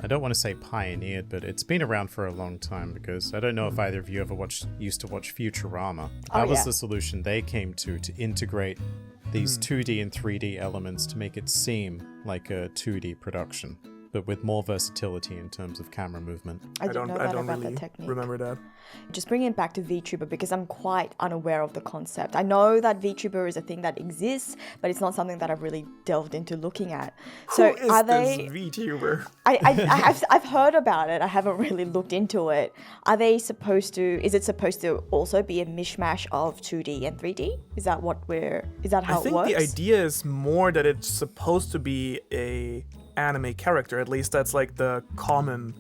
Speaker 1: I don't want to say pioneered, but it's been around for a long time, because I don't know if either of you ever used to watch Futurama. That was the solution they came to integrate these 2D and 3D elements to make it seem like a 2D production, but with more versatility in terms of camera movement.
Speaker 3: I don't really that technique.
Speaker 2: Remember that.
Speaker 3: Just bringing it back to VTuber, because I'm quite unaware of the concept. I know that VTuber is a thing that exists, but it's not something that I've really delved into looking at. So
Speaker 2: Who is
Speaker 3: are
Speaker 2: this
Speaker 3: they
Speaker 2: VTuber?
Speaker 3: I've heard about it. I haven't really looked into it. Are they supposed to? Is it supposed to also be a mishmash of 2D and 3D? Is that how it works?
Speaker 2: I think the idea is more that it's supposed to be a anime character. At least that's like the common.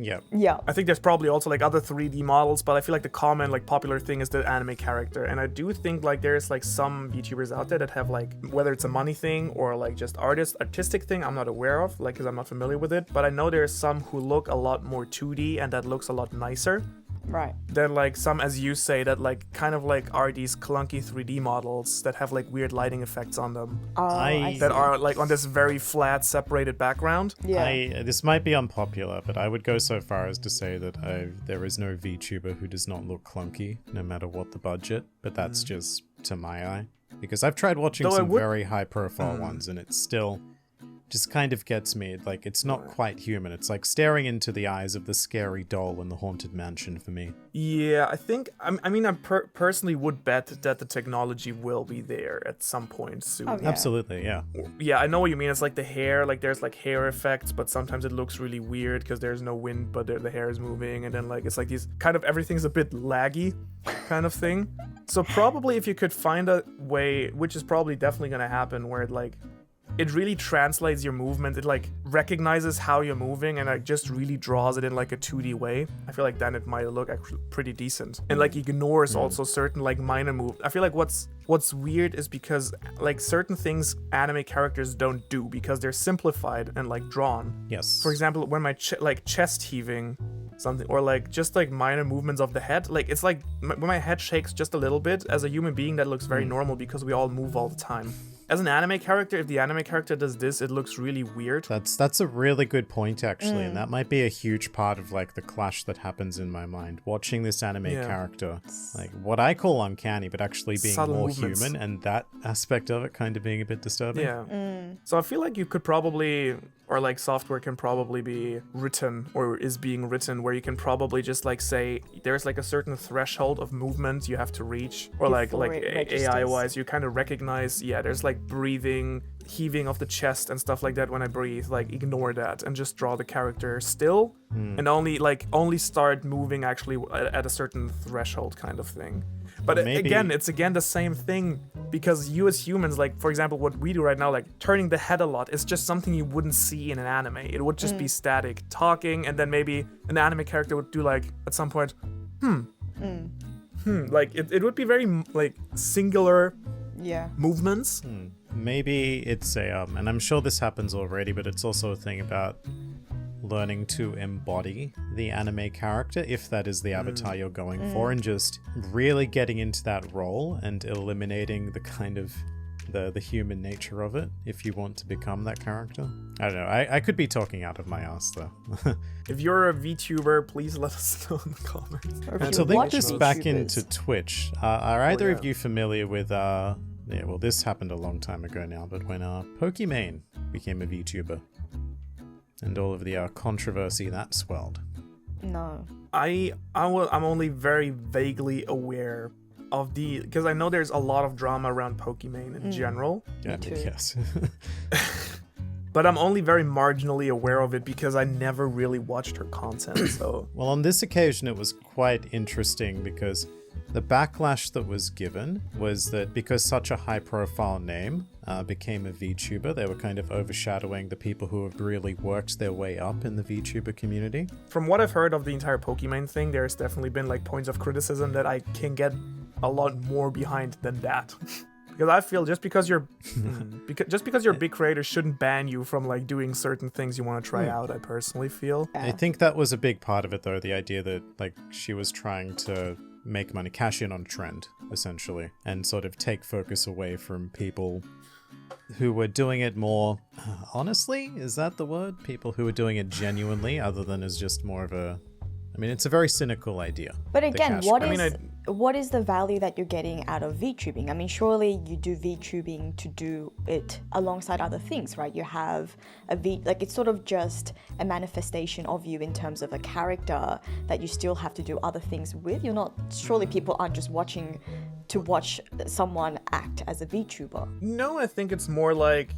Speaker 1: Yeah.
Speaker 2: I think there's probably also like other 3D models, but I feel like the common like popular thing is the anime character. And I do think like there's like some VTubers out there that have like, whether it's a money thing or like just artistic thing, I'm not aware of, like, because I'm not familiar with it. But I know there's some who look a lot more 2D and that looks a lot nicer.
Speaker 3: Right.
Speaker 2: Then like some, as you say, that like kind of like are these clunky 3D models that have like weird lighting effects on them. That are like on this very flat separated background.
Speaker 3: Yeah.
Speaker 1: This might be unpopular, but I would go so far as to say that there is no VTuber who does not look clunky, no matter what the budget. But that's just to my eye, because I've tried watching some very high profile ones, and it's still just kind of gets me. Like, it's not quite human. It's like staring into the eyes of the scary doll in the Haunted Mansion for me.
Speaker 2: Yeah, I think, I personally would bet that the technology will be there at some point soon.
Speaker 3: Oh, yeah.
Speaker 1: Absolutely, yeah.
Speaker 2: Yeah, I know what you mean. It's like the hair, like there's like hair effects, but sometimes it looks really weird because there's no wind, but the hair is moving. And then like, it's like these kind of, everything's a bit laggy kind of thing. So probably if you could find a way, which is probably definitely going to happen, where it really translates your movement. It like recognizes how you're moving and like just really draws it in like a 2D way. I feel like then it might look actually pretty decent. And like ignores also certain like minor moves. I feel like what's weird is because like certain things anime characters don't do because they're simplified and like drawn.
Speaker 1: Yes.
Speaker 2: For example, when my chest heaving something, or like just like minor movements of the head, like it's like when my head shakes just a little bit, as a human being that looks very normal because we all move all the time. As an anime character, if the anime character does this, it looks really weird.
Speaker 1: That's a really good point, actually, and that might be a huge part of like the clash that happens in my mind. Watching this anime character, like what I call uncanny, but actually being
Speaker 2: Subtle
Speaker 1: more
Speaker 2: movements.
Speaker 1: human, and that aspect of it kind of being a bit disturbing.
Speaker 2: Yeah. So I feel like you could probably, or like software can probably be written, or is being written, where you can probably just like say there's like a certain threshold of movement you have to reach, or like AI wise you kind of recognize, there's like breathing, heaving of the chest and stuff like that when I breathe, like ignore that and just draw the character still and only start moving actually at a certain threshold kind of thing. But again, it's the same thing, because you as humans, like for example what we do right now, like turning the head a lot, is just something you wouldn't see in an anime. It would just be static talking, and then maybe an anime character would do like at some point like it would be very like singular movements.
Speaker 1: Maybe it's a and I'm sure this happens already, but it's also a thing about learning to embody the anime character, if that is the avatar you're going for, and just really getting into that role and eliminating the kind of the human nature of it if you want to become that character. I don't know. I could be talking out of my ass though.
Speaker 2: If you're a VTuber, please let us know in the comments.
Speaker 1: And to link this back into Twitch, are either of you familiar with well, this happened a long time ago now, but when Pokimane became a VTuber and all of the controversy that swelled?
Speaker 3: No.
Speaker 2: I'm only very vaguely aware of because I know there's a lot of drama around Pokimane in general.
Speaker 1: Yeah, yes.
Speaker 2: But I'm only very marginally aware of it because I never really watched her content. So
Speaker 1: well, on this occasion it was quite interesting because The backlash that was given was that because such a high-profile name became a VTuber, they were kind of overshadowing the people who have really worked their way up in the VTuber community.
Speaker 2: From what I've heard of the entire Pokimane thing, there's definitely been like points of criticism that I can get a lot more behind than that. Because I feel just because you're a big creator shouldn't ban you from like doing certain things you want to try out, I personally feel.
Speaker 1: I think that was a big part of it though, the idea that like she was trying to make money, cash in on trend, essentially, and sort of take focus away from people who were doing it more, honestly, is that the word? People who were doing it genuinely, other than as just more of a, I mean, it's a very cynical idea.
Speaker 3: But again, what is the value that you're getting out of VTubing? I mean, surely you do VTubing to do it alongside other things, right? You have like it's sort of just a manifestation of you in terms of a character that you still have to do other things with. You're not, surely people aren't just watching to watch someone act as a VTuber.
Speaker 2: No, I think it's more like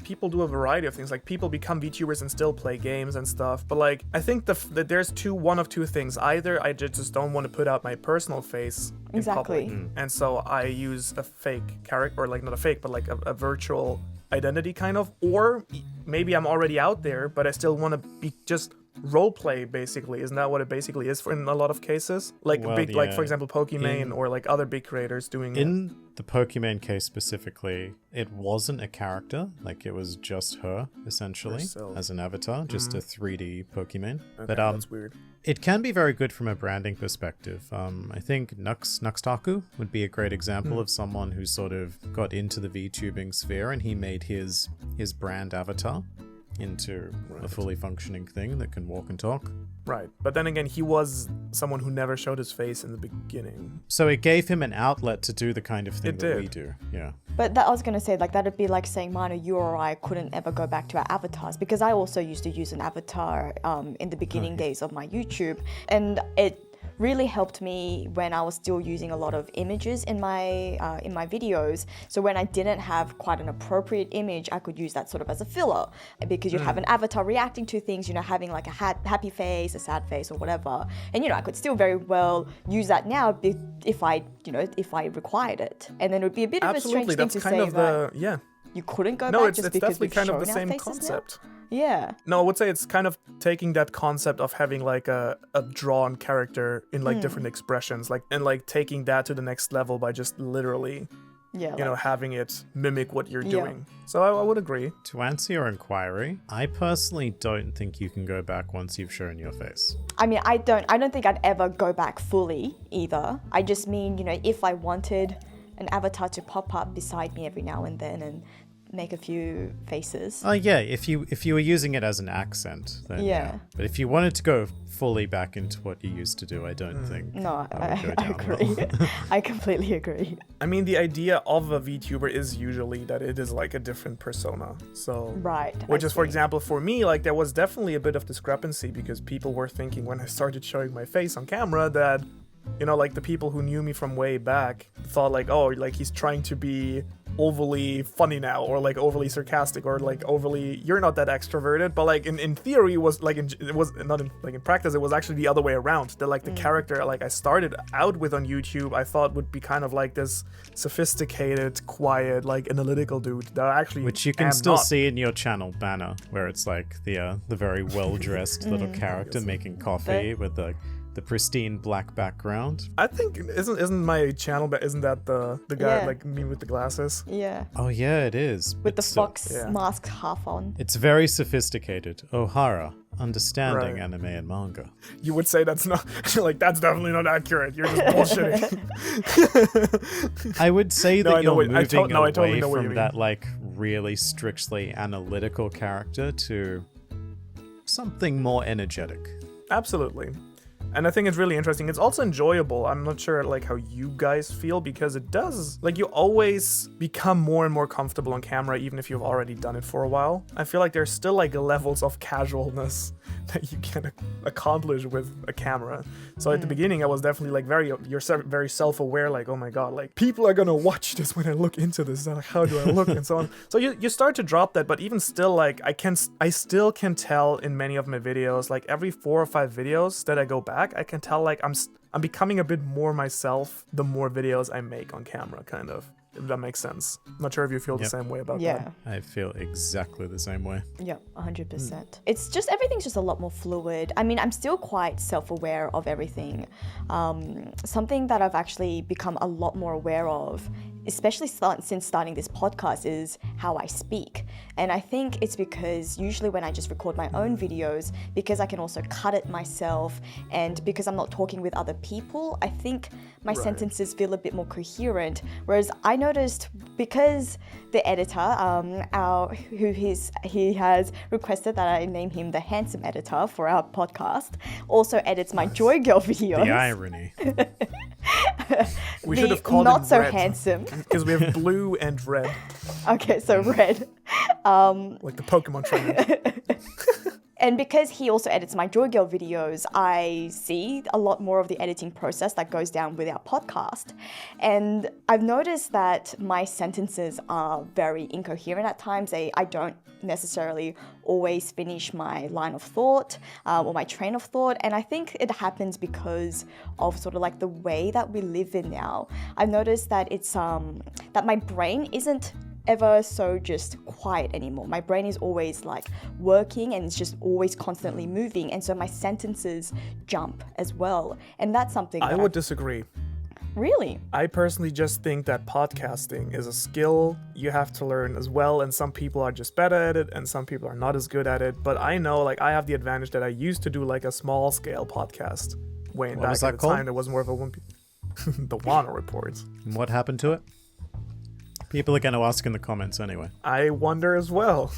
Speaker 2: people do a variety of things. Like people become VTubers and still play games and stuff. But like, I think that there's one of two things. Either I just don't want to put out my personal face in public, and so I use a fake character, or like not a fake, but like a virtual identity kind of. Or maybe I'm already out there, but I still want to be just roleplay, basically. Isn't that what it basically is in a lot of cases? Like like for example Pokimane or like other big creators doing
Speaker 1: in the Pokimane case specifically, it wasn't a character, like it was just her essentially as an avatar, just a 3D Pokimane.
Speaker 2: Okay,
Speaker 1: but
Speaker 2: that's weird.
Speaker 1: It can be very good from a branding perspective. I think Nuxtaku would be a great example of someone who sort of got into the VTubing sphere and he made his brand avatar into a fully functioning thing that can walk and talk.
Speaker 2: Right. But then again, he was someone who never showed his face in the beginning.
Speaker 1: So it gave him an outlet to do the kind of thing that we do. Yeah.
Speaker 3: But that I was going to say, like, that'd be like saying Manu, you or I couldn't ever go back to our avatars, because I also used to use an avatar in the beginning days of my YouTube, and it really helped me when I was still using a lot of images in my videos. So when I didn't have quite an appropriate image, I could use that sort of as a filler, because you'd have an avatar reacting to things, you know, having like a happy face, a sad face, or whatever. And you know, I could still very well use that now if I required it. And then it would be a bit of a strange thing to say that you couldn't go back just because we've shown our faces now. No, it's definitely kind of the same concept. Yeah.
Speaker 2: No, I would say it's kind of taking that concept of having like a drawn character in like different expressions, like, and like taking that to the next level by just literally, having it mimic what you're doing. So I would agree.
Speaker 1: To answer your inquiry, I personally don't think you can go back once you've shown your face.
Speaker 3: I mean, I don't think I'd ever go back fully either. I just mean, you know, if I wanted an avatar to pop up beside me every now and then and make a few faces.
Speaker 1: Oh yeah, if you were using it as an accent, then yeah. But if you wanted to go fully back into what you used to do, I don't think.
Speaker 3: No, I agree. I completely agree.
Speaker 2: I mean, the idea of a VTuber is usually that it is like a different persona. So
Speaker 3: right.
Speaker 2: Which is, for example, for me, like there was definitely a bit of discrepancy because people were thinking when I started showing my face on camera that, you know, like the people who knew me from way back thought like, oh, like he's trying to be overly funny now, or like overly sarcastic, or like overly, you're not that extroverted. But like in theory, it was like it was not in practice, it was actually the other way around. That like the character like I started out with on YouTube, I thought would be kind of like this sophisticated, quiet, like analytical dude that I actually,
Speaker 1: which you can still see in your channel banner, where it's like the very well dressed little character making coffee with the pristine black background.
Speaker 2: I think isn't my channel, but isn't that the guy like me with the glasses?
Speaker 3: Yeah.
Speaker 1: Oh yeah, it is.
Speaker 3: With the fox mask half on.
Speaker 1: It's very sophisticated. Ohara, understanding anime and manga.
Speaker 2: You would say that's not like that's definitely not accurate. You're just bullshitting.
Speaker 1: I would say that you're moving away from that like really strictly analytical character to something more energetic.
Speaker 2: Absolutely. And I think it's really interesting. It's also enjoyable. I'm not sure like how you guys feel, because it does, like, you always become more and more comfortable on camera, even if you've already done it for a while. I feel like there's still like levels of casualness that you can accomplish with a camera. So at the beginning, I was definitely like very self-aware, like, oh my god, like people are gonna watch this when I look into this. Like, how do I look and so on. So you start to drop that, but even still, like I still can tell in many of my videos, like every 4 or 5 videos that I go back, I can tell like I'm becoming a bit more myself the more videos I make on camera, kind of. If that makes sense. I'm not sure if you feel the same way about that.
Speaker 1: I feel exactly the same way.
Speaker 3: Yeah, 100%. It's just, everything's just a lot more fluid. I mean, I'm still quite self-aware of everything. Something that I've actually become a lot more aware of, especially since starting this podcast, is how I speak. And I think it's because usually when I just record my own videos, because I can also cut it myself, and because I'm not talking with other people, I think my sentences feel a bit more coherent. Whereas I noticed, because the editor, he has requested that I name him the handsome editor for our podcast, also edits my Joy Girl videos.
Speaker 1: The irony.
Speaker 2: We should have called
Speaker 3: not
Speaker 2: him
Speaker 3: so
Speaker 2: red,
Speaker 3: handsome,
Speaker 2: because we have blue and red.
Speaker 3: Okay, so red.
Speaker 2: Like the Pokemon trainer.
Speaker 3: And because he also edits my Joy Girl videos, I see a lot more of the editing process that goes down with our podcast. And I've noticed that my sentences are very incoherent at times. I don't necessarily always finish my line of thought or my train of thought. And I think it happens because of sort of like the way that we live in now. I've noticed that it's that my brain isn't ever so just quiet anymore. My brain is always like working, and it's just always constantly moving, and so my sentences jump as well. And that's something
Speaker 2: I would disagree.
Speaker 3: Really?
Speaker 2: I personally just think that podcasting is a skill you have to learn as well, and some people are just better at it and some people are not as good at it. But I know, like, I have the advantage that I used to do like a small scale podcast way back at the time. It was more of a the Wano Report.
Speaker 1: And what happened to it? People are going to ask in the comments anyway.
Speaker 2: I wonder as well.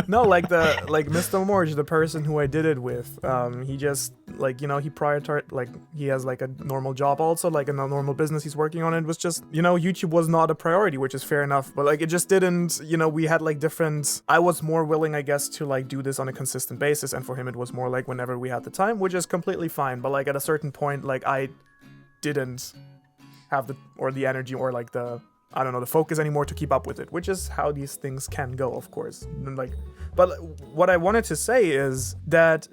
Speaker 2: No, like Mr. Morge, the person who I did it with, he just, like, you know, he prioritized, like, he has like a normal job also, like a normal business he's working on. It was just, you know, YouTube was not a priority, which is fair enough, but like it just didn't, you know, we had like different, I was more willing, I guess, to like do this on a consistent basis, and for him it was more like whenever we had the time, which is completely fine. But like at a certain point, like I didn't have the energy or like the focus anymore to keep up with it, which is how these things can go, of course. But what I wanted to say is that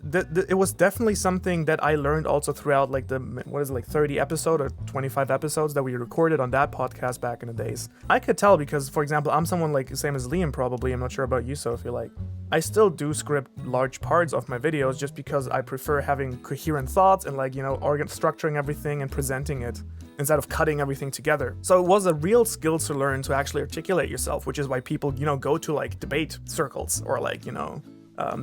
Speaker 2: it was definitely something that I learned also throughout like 30 episodes or 25 episodes that we recorded on that podcast back in the days. I could tell because, for example, I'm someone like the same as Liam probably, I'm not sure about you, Sophie, like I still do script large parts of my videos just because I prefer having coherent thoughts and like, you know, structuring everything and presenting it instead of cutting everything together. So it was a real skill to learn to actually articulate yourself, which is why people, you know, go to like debate circles or like, you know,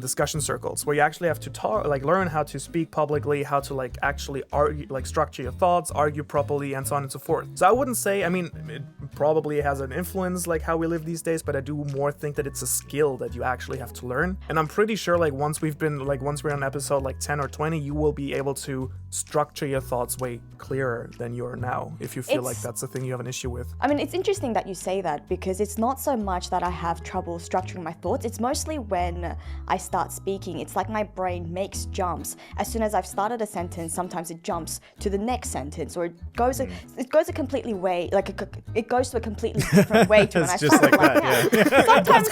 Speaker 2: discussion circles where you actually have to talk, like learn how to speak publicly, how to like actually argue, like structure your thoughts, argue properly, and so on and so forth. So I wouldn't say, I mean, it probably has an influence like how we live these days, but I do more think that it's a skill that you actually have to learn. And I'm pretty sure like once we're on episode like 10 or 20, you will be able to structure your thoughts way clearer than you are now, if you feel like that's the thing you have an issue with.
Speaker 3: I mean, it's interesting that you say that, because it's not so much that I have trouble structuring my thoughts. It's mostly when I start speaking, it's like my brain makes jumps. As soon as I've started a sentence, sometimes it jumps to the next sentence, or it goes a completely way, like it goes to a completely different way to when I start like that. Sometimes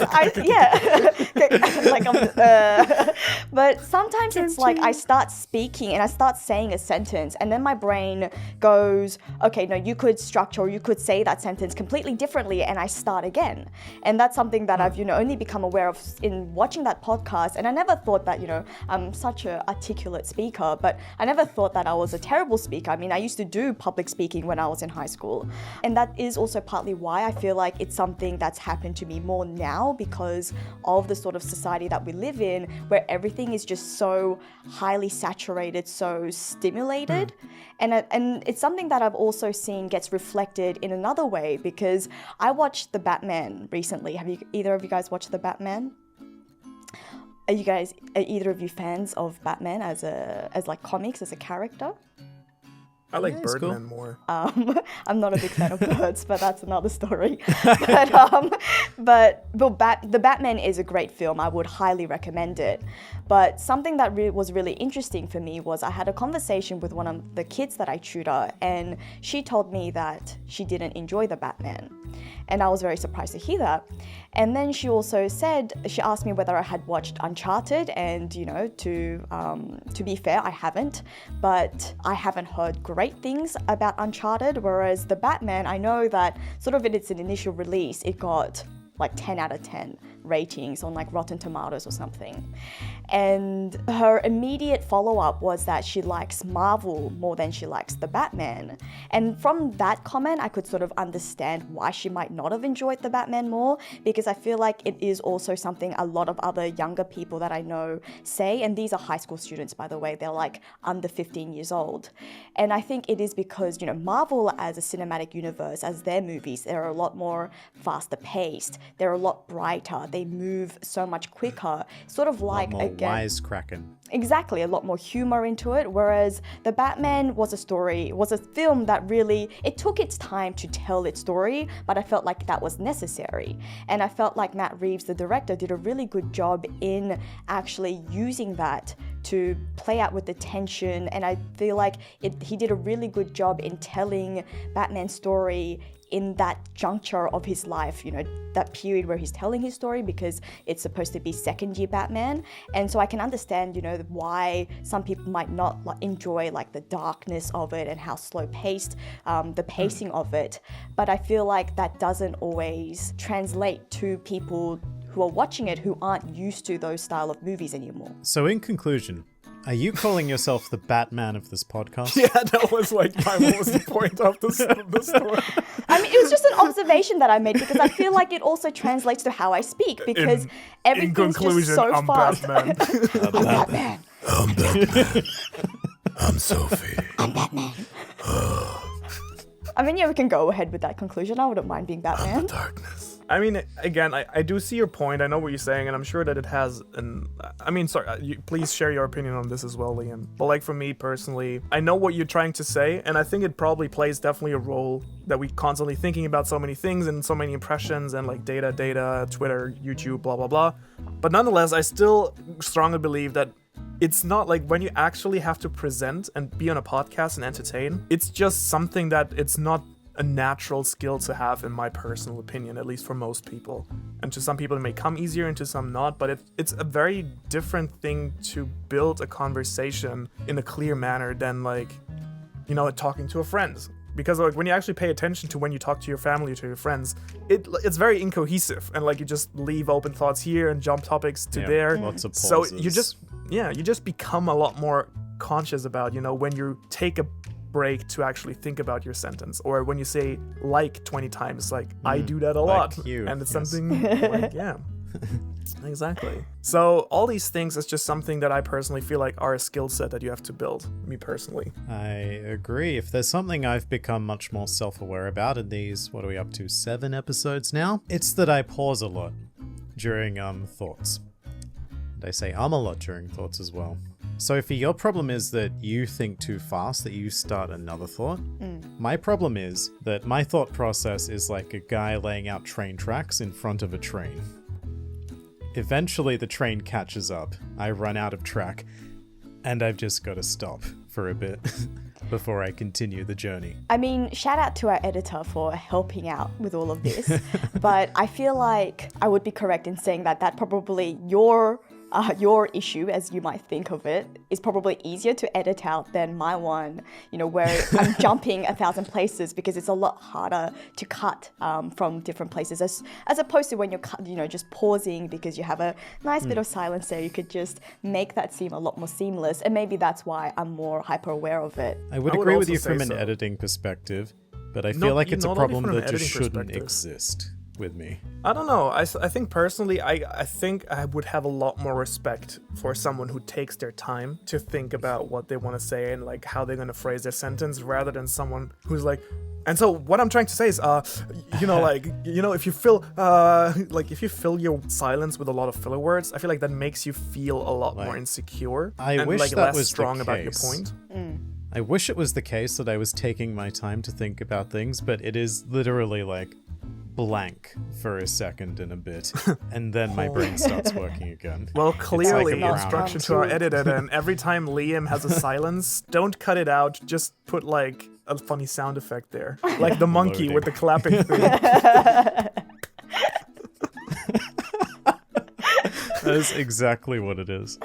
Speaker 3: but sometimes it's like I start speaking and I start saying a sentence, and then my brain goes, okay, no, you could structure, or you could say that sentence completely differently, and I start again. And that's something that I've, you know, only become aware of in watching that podcast. And I never thought that, you know, I'm such an articulate speaker, but I never thought that I was a terrible speaker. I mean, I used to do public speaking when I was in high school. And that is also partly why I feel like it's something that's happened to me more now, because of the sort of society that we live in, where everything is just so highly saturated, so stimulated. And it's something that I've also seen gets reflected in another way, because I watched The Batman recently. Have either of you guys watched The Batman? Are either of you fans of Batman as like comics, as a character?
Speaker 2: I like
Speaker 1: Birdman
Speaker 2: Birdman more.
Speaker 3: I'm not a big fan of birds, but that's another story. but the Batman is a great film. I would highly recommend it. But something that was really interesting for me was I had a conversation with one of the kids that I tutor, and she told me that she didn't enjoy the Batman. And I was very surprised to hear that. And then she also said, she asked me whether I had watched Uncharted, and you know, to be fair, I haven't, but I haven't heard great things about Uncharted, whereas the Batman, I know that sort of in its initial release, it got like 10 out of 10 ratings on like Rotten Tomatoes or something. And her immediate follow-up was that she likes Marvel more than she likes the Batman. And from that comment, I could sort of understand why she might not have enjoyed the Batman more, because I feel like it is also something a lot of other younger people that I know say, and these are high school students, by the way, they're like under 15 years old. And I think it is because, you know, Marvel as a cinematic universe, as their movies, they're a lot more faster paced, they're a lot brighter, they move so much quicker, sort of like
Speaker 1: wisecracking.
Speaker 3: Exactly, a lot more humor into it, whereas the Batman was a film that really, it took its time to tell its story, but I felt like that was necessary. And I felt like Matt Reeves, the director, did a really good job in actually using that to play out with the tension, and I feel like he did a really good job in telling Batman's story in that juncture of his life, you know, that period where he's telling his story, because it's supposed to be second year Batman. And so I can understand, you know, why some people might not enjoy like the darkness of it and how slow paced the pacing of it. But I feel like that doesn't always translate to people who are watching it who aren't used to those style of movies anymore.
Speaker 1: So in conclusion, are you calling yourself the Batman of this podcast?
Speaker 2: Yeah, that was like what was the point of the story?
Speaker 3: I mean, it was just an observation that I made, because I feel like it also translates to how I speak, because everything's just so
Speaker 2: I'm
Speaker 3: fast.
Speaker 2: Batman.
Speaker 3: I'm Batman.
Speaker 2: I'm Batman. I'm Sophie.
Speaker 3: I'm Batman. I mean, yeah, we can go ahead with that conclusion. I wouldn't mind being Batman.
Speaker 2: I'm the darkness. I mean, again, I do see your point. I know what you're saying, and I'm sure that it has please share your opinion on this as well, Liam. But like for me personally, I know what you're trying to say, and I think it probably plays definitely a role that we constantly thinking about so many things and so many impressions and like data, Twitter, YouTube, blah, blah, blah. But nonetheless, I still strongly believe that it's not like when you actually have to present and be on a podcast and entertain, it's just something that it's not a natural skill to have, in my personal opinion, at least for most people. And to some people it may come easier and to some not, but it's a very different thing to build a conversation in a clear manner than like, you know, talking to a friend. Because like when you actually pay attention to when you talk to your family or to your friends, it's very incohesive, and like you just leave open thoughts here and jump topics to there.
Speaker 1: Lots of pauses.
Speaker 2: So you just become a lot more conscious about, you know, when you take a break to actually think about your sentence, or when you say like 20 times, like I do that a lot, and it's something like, yeah. Exactly. So all these things is just something that I personally feel like are a skill set that you have to build, me personally.
Speaker 1: I agree. If there's something I've become much more self-aware about in these, what are we up to, 7 episodes now? It's that I pause a lot during thoughts. And I say a lot during thoughts as well. Sophie, your problem is that you think too fast, that you start another thought. My problem is that my thought process is like a guy laying out train tracks in front of a train. Eventually the train catches up, I run out of track, and I've just got to stop for a bit before I continue the journey. I
Speaker 3: mean, shout out to our editor for helping out with all of this, but I feel like I would be correct in saying that probably your issue, as you might think of it, is probably easier to edit out than my one, you know, where I'm jumping 1,000 places, because it's a lot harder to cut from different places, as opposed to when you're just pausing because you have a nice bit of silence there. You could just make that seem a lot more seamless, and maybe that's why I'm more hyper aware of it.
Speaker 1: I would agree with you from an editing perspective, but I feel like it's a problem that just shouldn't exist with me.
Speaker 2: I don't know. I think personally, I think I would have a lot more respect for someone who takes their time to think about what they want to say and like how they're going to phrase their sentence, rather than someone who's like, and so what I'm trying to say is, if you fill your silence with a lot of filler words, I feel like that makes you feel a lot more insecure.
Speaker 1: I
Speaker 2: and
Speaker 1: wish
Speaker 2: like
Speaker 1: that
Speaker 2: less
Speaker 1: was
Speaker 2: strong
Speaker 1: the
Speaker 2: about your
Speaker 1: case.
Speaker 2: point.
Speaker 1: I wish it was the case that I was taking my time to think about things, but it is literally like blank for a second and a bit, and then my brain starts working again.
Speaker 2: Well, clearly,
Speaker 1: like
Speaker 2: instruction to our editor then. Every time Liam has a silence, don't cut it out, just put like a funny sound effect there. Like the monkey with the clapping thing.
Speaker 1: That is exactly what it is.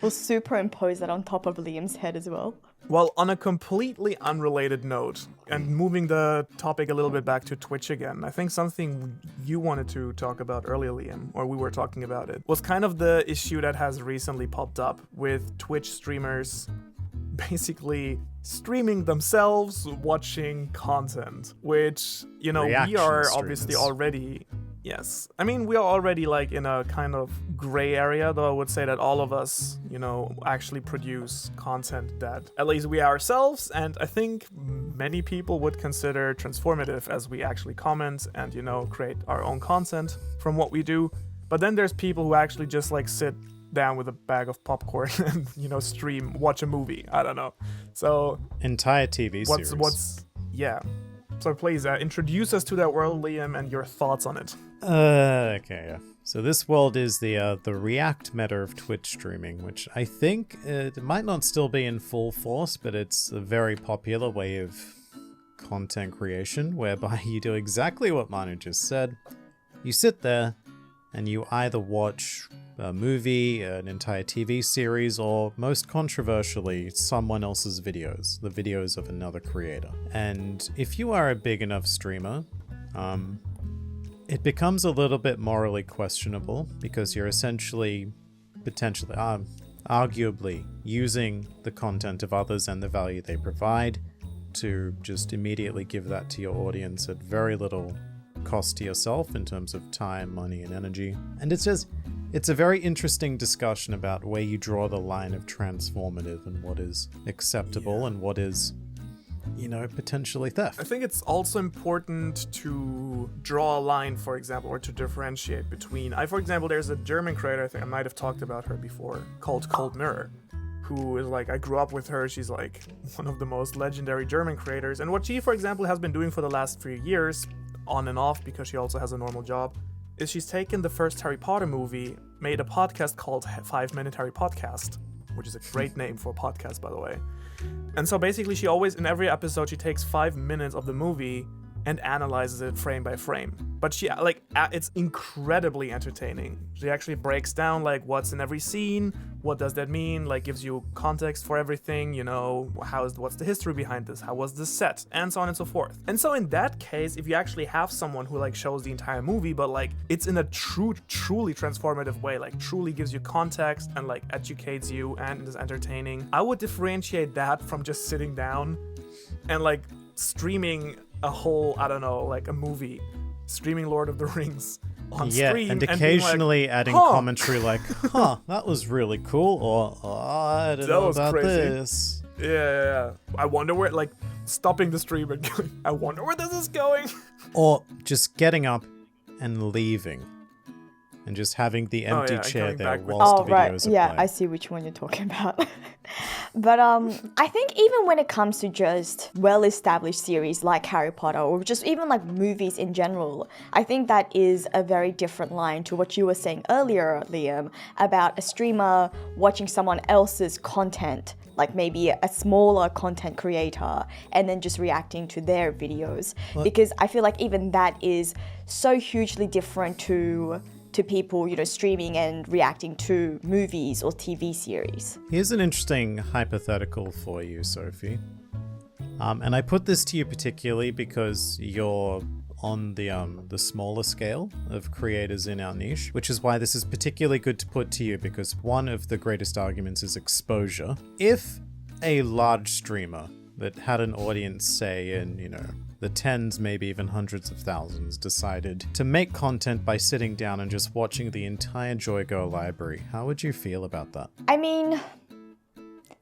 Speaker 3: We'll superimpose that on top of Liam's head as well.
Speaker 2: Well, on a completely unrelated note, and moving the topic a little bit back to Twitch again, I think something you wanted to talk about earlier, Liam, or we were talking about it, was kind of the issue that has recently popped up with Twitch streamers basically streaming themselves watching content, which, you know,
Speaker 1: Reaction
Speaker 2: we are
Speaker 1: streamers.
Speaker 2: obviously already... Yes. I mean, we are already like in a kind of gray area, though I would say that all of us, you know, actually produce content that at least we ourselves, and I think many people would consider transformative, as we actually comment and, you know, create our own content from what we do. But then there's people who actually just like sit down with a bag of popcorn and, you know, stream, watch a movie. I don't know. So
Speaker 1: Entire TV series.
Speaker 2: Yeah. So please introduce us to that world, Liam, and your thoughts on it.
Speaker 1: Okay, yeah. So this world is the React meta of Twitch streaming, which I think it might not still be in full force, but it's a very popular way of content creation, whereby you do exactly what Manu just said. You sit there and you either watch a movie, an entire TV series, or most controversially, someone else's videos, the videos of another creator. And if you are a big enough streamer, it becomes a little bit morally questionable, because you're essentially, potentially, arguably, using the content of others and the value they provide to just immediately give that to your audience at very little cost to yourself in terms of time, money, and energy. And it's a very interesting discussion about where you draw the line of transformative and what is acceptable and what is, you know, potentially theft.
Speaker 2: I think it's also important to draw a line, for example, or to differentiate between... for example, there's a German creator, I think I might have talked about her before, called Cold Mirror, who is like, I grew up with her, she's like one of the most legendary German creators, and what she, for example, has been doing for the last 3 years, on and off, because she also has a normal job, is she's taken the first Harry Potter movie, made a podcast called 5 Minute Harry Podcast, which is a great name for a podcast, by the way. And so basically she always, in every episode, she takes 5 minutes of the movie and analyzes it frame by frame. But she, like, it's incredibly entertaining. She actually breaks down, like, what's in every scene, what does that mean, like, gives you context for everything, you know, what's the history behind this, how was this set, and so on and so forth. And so in that case, if you actually have someone who, like, shows the entire movie, but, like, it's in a truly transformative way, like, truly gives you context and, like, educates you and is entertaining, I would differentiate that from just sitting down and, like, streaming a whole, I don't know, like a movie, streaming Lord of the Rings on stream.
Speaker 1: And occasionally adding commentary like, that was really cool, or I don't know about
Speaker 2: crazy.
Speaker 1: This.
Speaker 2: Yeah. I wonder where, like, stopping the stream and going, I wonder where this is going.
Speaker 1: Or just getting up and leaving. And just having the empty chair there whilst the videos are
Speaker 3: yeah,
Speaker 1: playing.
Speaker 3: I see which one you're talking about. But I think even when it comes to just well-established series like Harry Potter, or just even like movies in general, I think that is a very different line to what you were saying earlier, Liam, about a streamer watching someone else's content, like maybe a smaller content creator, and then just reacting to their videos. Because I feel like even that is so hugely different to people, you know, streaming and reacting to movies or TV series.
Speaker 1: Here's an interesting hypothetical for you, Sophie. And I put this to you particularly because you're on the smaller scale of creators in our niche, which is why this is particularly good to put to you, because one of the greatest arguments is exposure. If a large streamer that had an audience, say, in, you know, the tens, maybe even hundreds of thousands, decided to make content by sitting down and just watching the entire JoyGo library, how would you feel about that?
Speaker 3: I mean,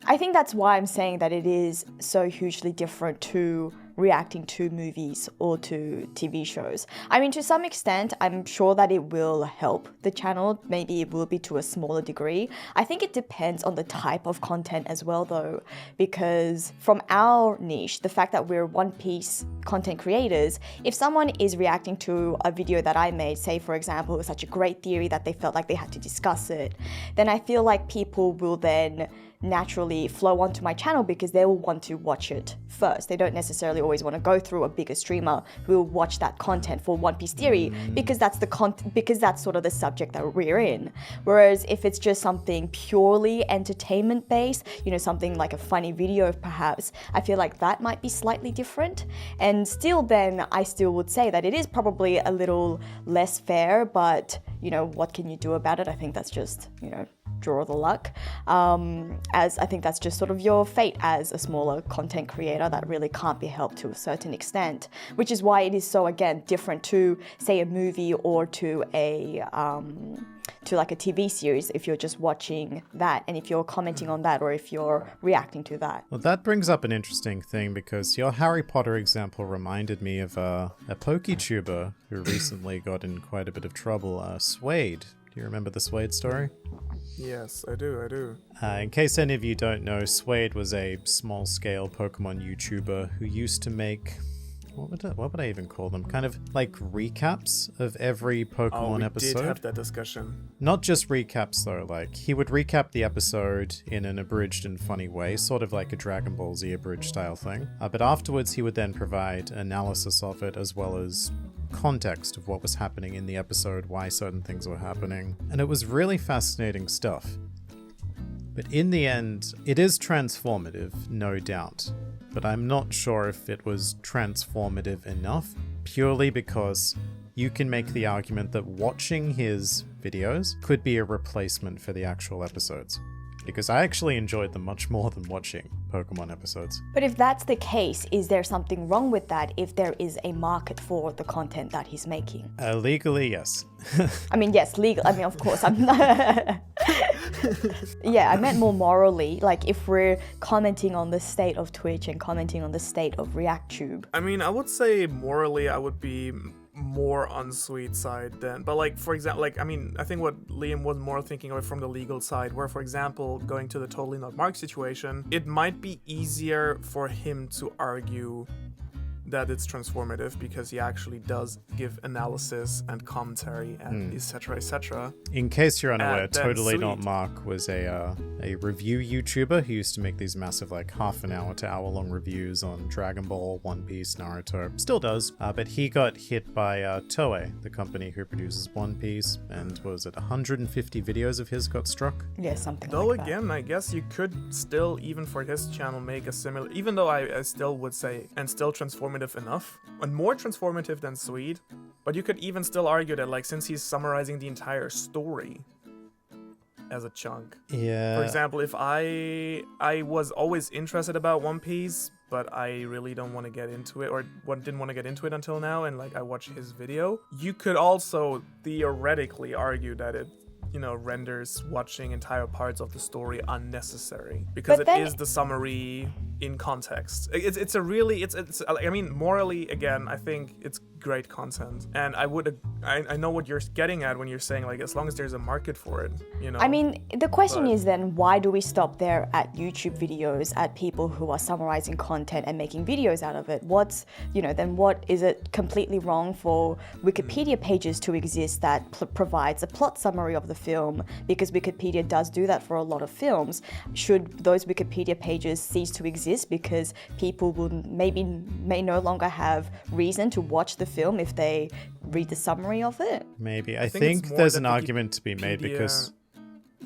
Speaker 3: I think that's why I'm saying that it is so hugely different to reacting to movies or to TV shows. I mean, to some extent, I'm sure that it will help the channel. Maybe it will be to a smaller degree. I think it depends on the type of content as well, though, because from our niche, the fact that we're One Piece content creators, if someone is reacting to a video that I made, say for example, it was such a great theory that they felt like they had to discuss it, then I feel like people will then naturally flow onto my channel because they will want to watch it first. They don't necessarily always want to go through a bigger streamer who will watch that content for One Piece theory because that's because that's sort of the subject that we're in. Whereas if it's just something purely entertainment based, you know, something like a funny video perhaps, I feel like that might be slightly different. And still then I still would say that it is probably a little less fair, but you know, what can you do about it? I think that's just, you know, draw the luck. As I think that's just sort of your fate as a smaller content creator that really can't be helped to a certain extent, which is why it is so, again, different to, say, a movie or to a to like a TV series if you're just watching that and if you're commenting on that or if you're reacting to that.
Speaker 1: Well, that brings up an interesting thing because your Harry Potter example reminded me of a PokeTuber who recently got in quite a bit of trouble, Suede. Do you remember the Suede story?
Speaker 2: Yes, I do.
Speaker 1: In case any of you don't know, Suede was a small-scale Pokemon YouTuber who used to make... What would I even call them? Kind of like recaps of every Pokemon episode.
Speaker 2: We did have that discussion.
Speaker 1: Not just recaps though, like he would recap the episode in an abridged and funny way, sort of like a Dragon Ball Z abridged style thing. But afterwards he would then provide analysis of it as well as context of what was happening in the episode, why certain things were happening. And it was really fascinating stuff. But in the end, it is transformative, no doubt. But I'm not sure if it was transformative enough, purely because you can make the argument that watching his videos could be a replacement for the actual episodes. Because I actually enjoyed them much more than watching Pokemon episodes.
Speaker 3: But if that's the case, is there something wrong with that if there is a market for the content that he's making?
Speaker 1: Legally, yes.
Speaker 3: I mean, yes, legal. I mean, of course, I'm not... Yeah, I meant more morally, like if we're commenting on the state of Twitch and commenting on the state of ReactTube.
Speaker 2: I mean, I would say morally I would be more on Sweet side then, but like for example, like I mean, I think what Liam was more thinking of it from the legal side, where for example, going to the Totally Not Mark situation, it might be easier for him to argue that it's transformative because he actually does give analysis and commentary and etc. etc.
Speaker 1: In case you're unaware, Totally Not Mark was a review YouTuber who used to make these massive like half an hour to hour long reviews on Dragon Ball, One Piece, Naruto. Still does, but he got hit by Toei, the company who produces One Piece, and was it 150 videos of his got struck?
Speaker 3: Yeah, something
Speaker 2: though
Speaker 3: like that.
Speaker 2: Though again, I guess you could still, even for his channel, make a similar, even though I still would say, and still transformative enough, and more transformative than Sweet, but you could even still argue that like since he's summarizing the entire story as a chunk.
Speaker 1: Yeah.
Speaker 2: For example, if I was always interested about One Piece, but I really don't want to get into it, or didn't want to get into it until now, and like I watched his video, you could also theoretically argue that it, you know, renders watching entire parts of the story unnecessary because it is the summary in context. It's I mean, morally, again, I think it's great content, and I know what you're getting at when you're saying like as long as there's a market for it, you know.
Speaker 3: I mean, the question is then why do we stop there at YouTube videos, at people who are summarizing content and making videos out of it? What's, you know, then what is it completely wrong for Wikipedia pages to exist that provides a plot summary of the film, because Wikipedia does do that for a lot of films? Should those Wikipedia pages cease to exist because people may no longer have reason to watch the film if they read the summary of it?
Speaker 1: Maybe. I think there's an argument to be made because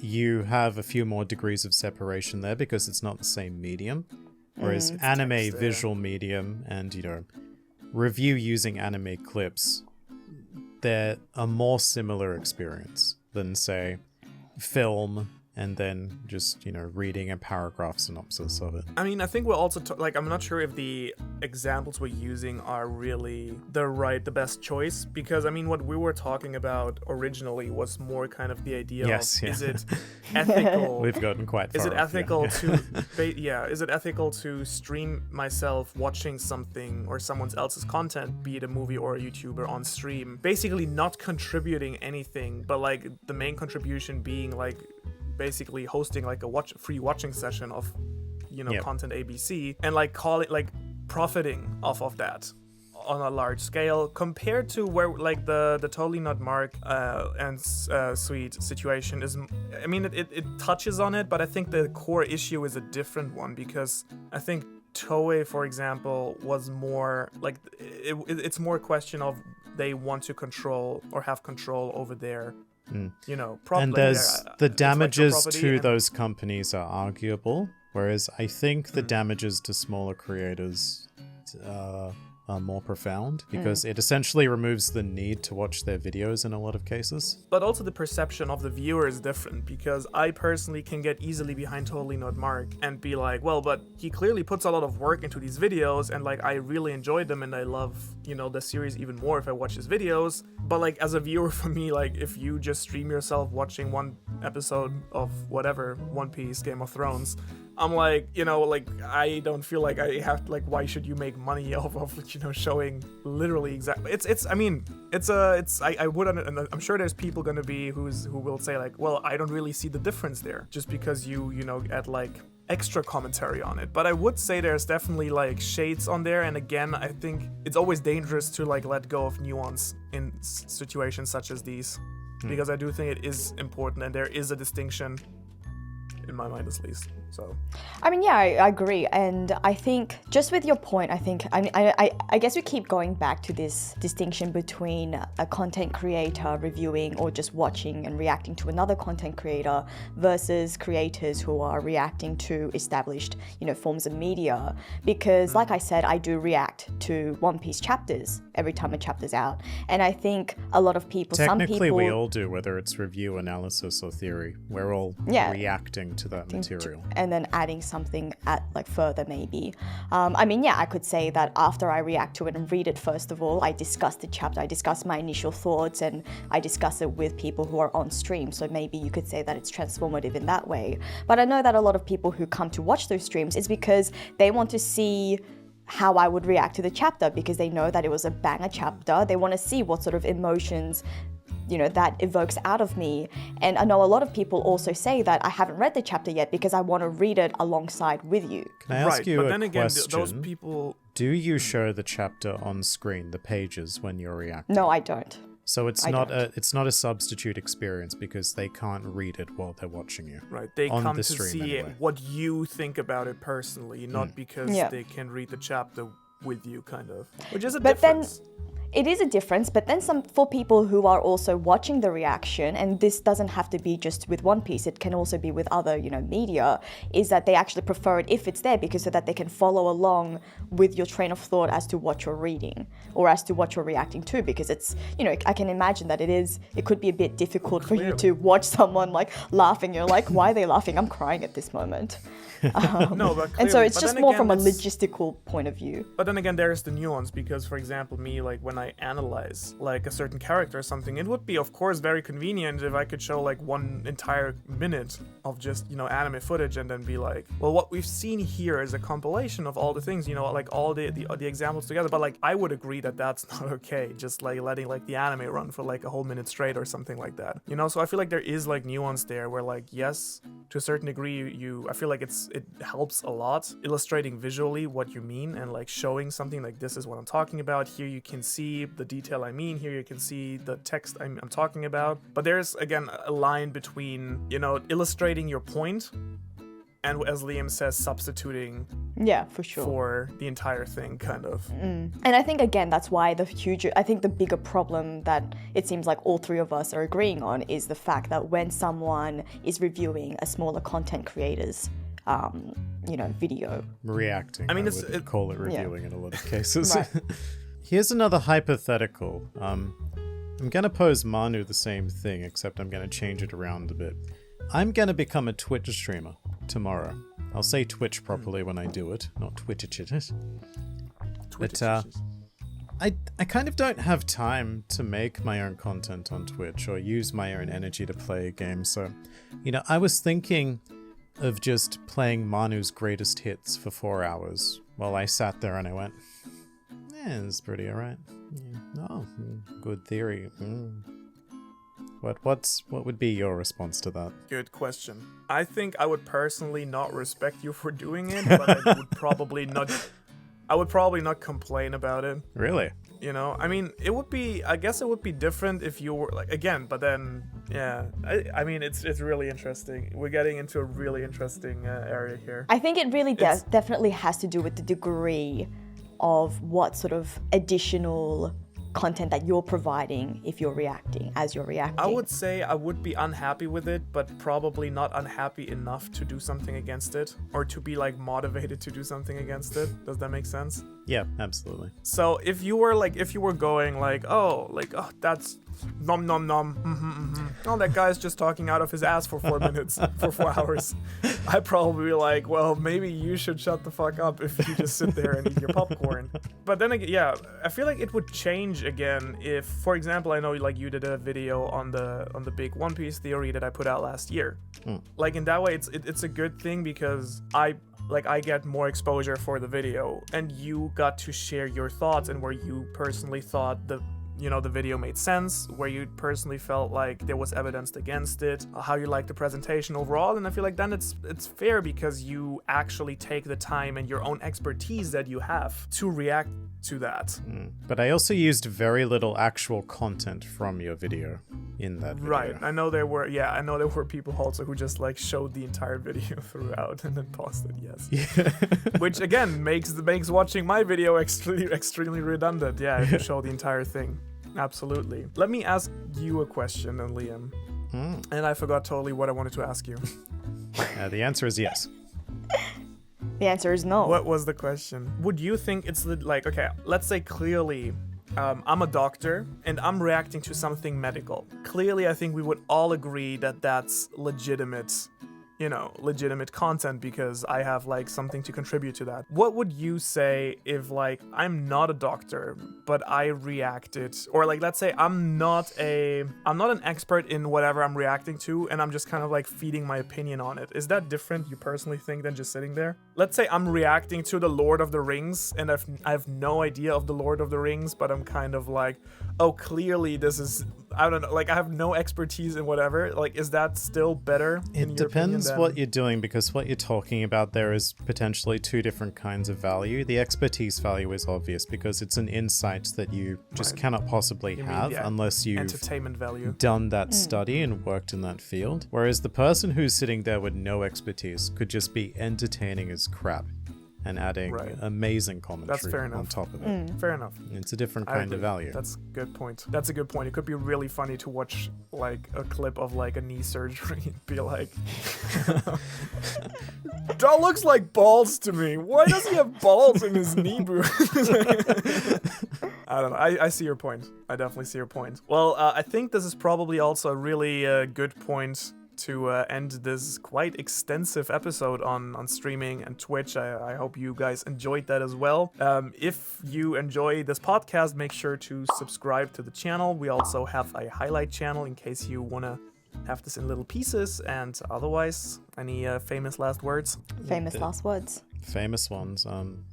Speaker 1: you have a few more degrees of separation there because it's not the same medium. Whereas anime visual medium and, you know, review using anime clips, they're a more similar experience than, say, film and then just, reading a paragraph synopsis of it.
Speaker 2: I mean, I think we're also, I'm not sure if the examples we're using are really the best choice, because, I mean, what we were talking about originally was more kind of the idea of, is it ethical?
Speaker 1: We've gotten quite far.
Speaker 2: Is it ethical is it ethical to stream myself watching something or someone else's content, be it a movie or a YouTuber on stream, basically not contributing anything, but like the main contribution being like basically hosting like a free watching session of content ABC, and like profiting off of that on a large scale, compared to where like the Totally Not Mark and Sweet situation is. I mean, it touches on it, but I think the core issue is a different one, because I think Toei, for example, was more like it's more a question of they want to control or have control over their property.
Speaker 1: And there's the damages to those companies are arguable, whereas I think the damages to smaller creators are more profound, because it essentially removes the need to watch their videos in a lot of cases.
Speaker 2: But also the perception of the viewer is different, because I personally can get easily behind Totally Not Mark and be like, well, but he clearly puts a lot of work into these videos, and like I really enjoyed them, and I love the series even more if I watch his videos. But like as a viewer, for me, like if you just stream yourself watching one episode of whatever, One Piece, Game of Thrones, I'm like, I don't feel like I have, like, why should you make money off of, showing literally exactly. I would, and I'm sure there's people gonna be who will say like, well, I don't really see the difference there, just because you add like extra commentary on it. But I would say there's definitely like shades on there, and again, I think it's always dangerous to like let go of nuance in situations such as these, because I do think it is important, and there is a distinction in my mind, at least. So
Speaker 3: I mean, yeah, I agree. And I think just with your point, I guess we keep going back to this distinction between a content creator reviewing or just watching and reacting to another content creator versus creators who are reacting to established, forms of media. Because like I said, I do react to One Piece chapters every time a chapter's out. And I think a lot of people,
Speaker 1: technically we all do, whether it's review, analysis, or theory. We're all reacting to that material.
Speaker 3: And then adding something further maybe. I could say that after I react to it and read it, first of all, I discuss the chapter, I discuss my initial thoughts, and I discuss it with people who are on stream. So maybe you could say that it's transformative in that way. But I know that a lot of people who come to watch those streams is because they want to see how I would react to the chapter, because they know that it was a banger chapter. They want to see what sort of emotions that evokes out of me. And I know a lot of people also say that I haven't read the chapter yet because I want to read it alongside with you.
Speaker 1: Can I ask you
Speaker 2: but
Speaker 1: a
Speaker 2: then again,
Speaker 1: question?
Speaker 2: those people...
Speaker 1: Do you show the chapter on screen, the pages, when you're reacting?
Speaker 3: No, I don't.
Speaker 1: So it's not a substitute experience, because they can't read it while they're watching you.
Speaker 2: Right, they come to see
Speaker 1: anyway.
Speaker 2: what you think about it personally, not because they can read the chapter with you, kind of. Which is a difference.
Speaker 3: It is a difference, but then for people who are also watching the reaction, and this doesn't have to be just with One Piece, it can also be with other, media, is that they actually prefer it if it's there, because so that they can follow along with your train of thought as to what you're reading or as to what you're reacting to, because it's, I can imagine that it could be a bit difficult for you to watch someone like laughing. You're like, why are they laughing? I'm crying at this moment. And so it's just more from a logistical point of view.
Speaker 2: But then again, there's the nuance, because for example, me, like when I analyze like a certain character or something, it would be of course very convenient if I could show like one entire minute of just anime footage and then be like, well, what we've seen here is a compilation of all the things, like all the examples together. But like I would agree that that's not okay, just like letting like the anime run for like a whole minute straight or something like that, so I feel like there is like nuance there, where like, yes, to a certain degree I feel like it helps a lot illustrating visually what you mean, and like showing something like, this is what I'm talking about. Here you can see the detail I mean. Here you can see the text I'm talking about. But there's again a line between illustrating your point and, as Liam says, substituting
Speaker 3: for sure
Speaker 2: for the entire thing, kind of.
Speaker 3: And I think again that's why the bigger problem that it seems like all three of us are agreeing on is the fact that when someone is reviewing a smaller content creator's video.
Speaker 1: Reacting. I mean, I would call it reviewing in a lot of cases.
Speaker 3: Right.
Speaker 1: Here's another hypothetical. I'm going to pose Manu the same thing, except I'm going to change it around a bit. I'm gonna become a Twitch streamer tomorrow. I'll say Twitch properly when I do it, not Twitch it. But I kind of don't have time to make my own content on Twitch or use my own energy to play a game, so, I was thinking of just playing Manu's greatest hits for 4 hours while I sat there and I went, it's pretty alright. Oh, good theory. What would be your response to that?
Speaker 2: Good question. I think I would personally not respect you for doing it, but I would probably not complain about it.
Speaker 1: Really?
Speaker 2: I mean, I guess it would be different if you were but then, yeah. I mean, it's really interesting. We're getting into a really interesting area here.
Speaker 3: I think it really definitely has to do with the degree of what sort of additional content that you're providing if you're reacting, as you're reacting.
Speaker 2: I would say I would be unhappy with it, but probably not unhappy enough to do something against it, or to be motivated to do something against it. Does that make sense?
Speaker 1: Yeah, absolutely.
Speaker 2: So if you were going that's nom nom nom, oh, that guy's just talking out of his ass for 4 minutes, for 4 hours, I'd probably be well, maybe you should shut the fuck up if you just sit there and eat your popcorn. But then again, yeah, I feel like it would change again if, for example, I know you did a video on the big One Piece theory that I put out last year. In that way, it's a good thing because I get more exposure for the video, and you got to share your thoughts and where you personally thought the video made sense, where you personally felt like there was evidence against it, how you like the presentation overall. And I feel like then it's fair because you actually take the time and your own expertise that you have to react to that.
Speaker 1: But I also used very little actual content from your video in that video.
Speaker 2: Right. I know there were people also who just showed the entire video throughout and then paused it. Yes. Yeah. Which again makes watching my video extremely redundant. Yeah, if you show the entire thing. Absolutely. Let me ask you a question, then, Liam. And I forgot totally what I wanted to ask you.
Speaker 1: The answer is yes.
Speaker 3: The answer is no.
Speaker 2: What was the question? Would you think it's okay, let's say clearly I'm a doctor and I'm reacting to something medical. Clearly, I think we would all agree that that's legitimate content because I have something to contribute to that. What would you say if I'm not a doctor but I reacted, or let's say I'm not an expert in whatever I'm reacting to and I'm just kind of feeding my opinion on it. Is that different, you personally think, than just sitting there? Let's say I'm reacting to the Lord of the Rings and I have no idea of the Lord of the Rings, but I'm kind of oh, clearly this is, I don't know, I have no expertise in whatever. Is that still better?
Speaker 1: It depends what you're doing, because what you're talking about there is potentially two different kinds of value. The expertise value is obvious because it's an insight that you just cannot possibly have unless you've
Speaker 2: entertainment value.
Speaker 1: Done that study and worked in that field. Whereas the person who's sitting there with no expertise could just be entertaining as crap and adding amazing commentary on top of it.
Speaker 2: Fair enough.
Speaker 1: It's a different kind of value.
Speaker 2: That's a good point. It could be really funny to watch a clip of a knee surgery and be that looks like balls to me. Why does he have balls in his knee boot? I don't know. I see your point. I definitely see your point. Well, I think this is probably also a really good point to end this quite extensive episode on streaming and Twitch. I hope you guys enjoyed that as well. If you enjoy this podcast, make sure to subscribe to the channel. We also have a highlight channel in case you want to have this in little pieces. And otherwise, any famous last words?
Speaker 3: Last words.
Speaker 1: Famous ones.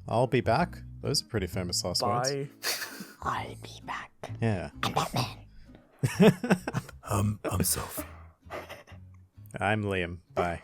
Speaker 1: I'll be back. Those are pretty famous last words.
Speaker 2: Bye.
Speaker 3: I'll be back.
Speaker 1: Yeah.
Speaker 3: I'm Batman.
Speaker 2: I'm Sophie.
Speaker 1: I'm Liam. Bye.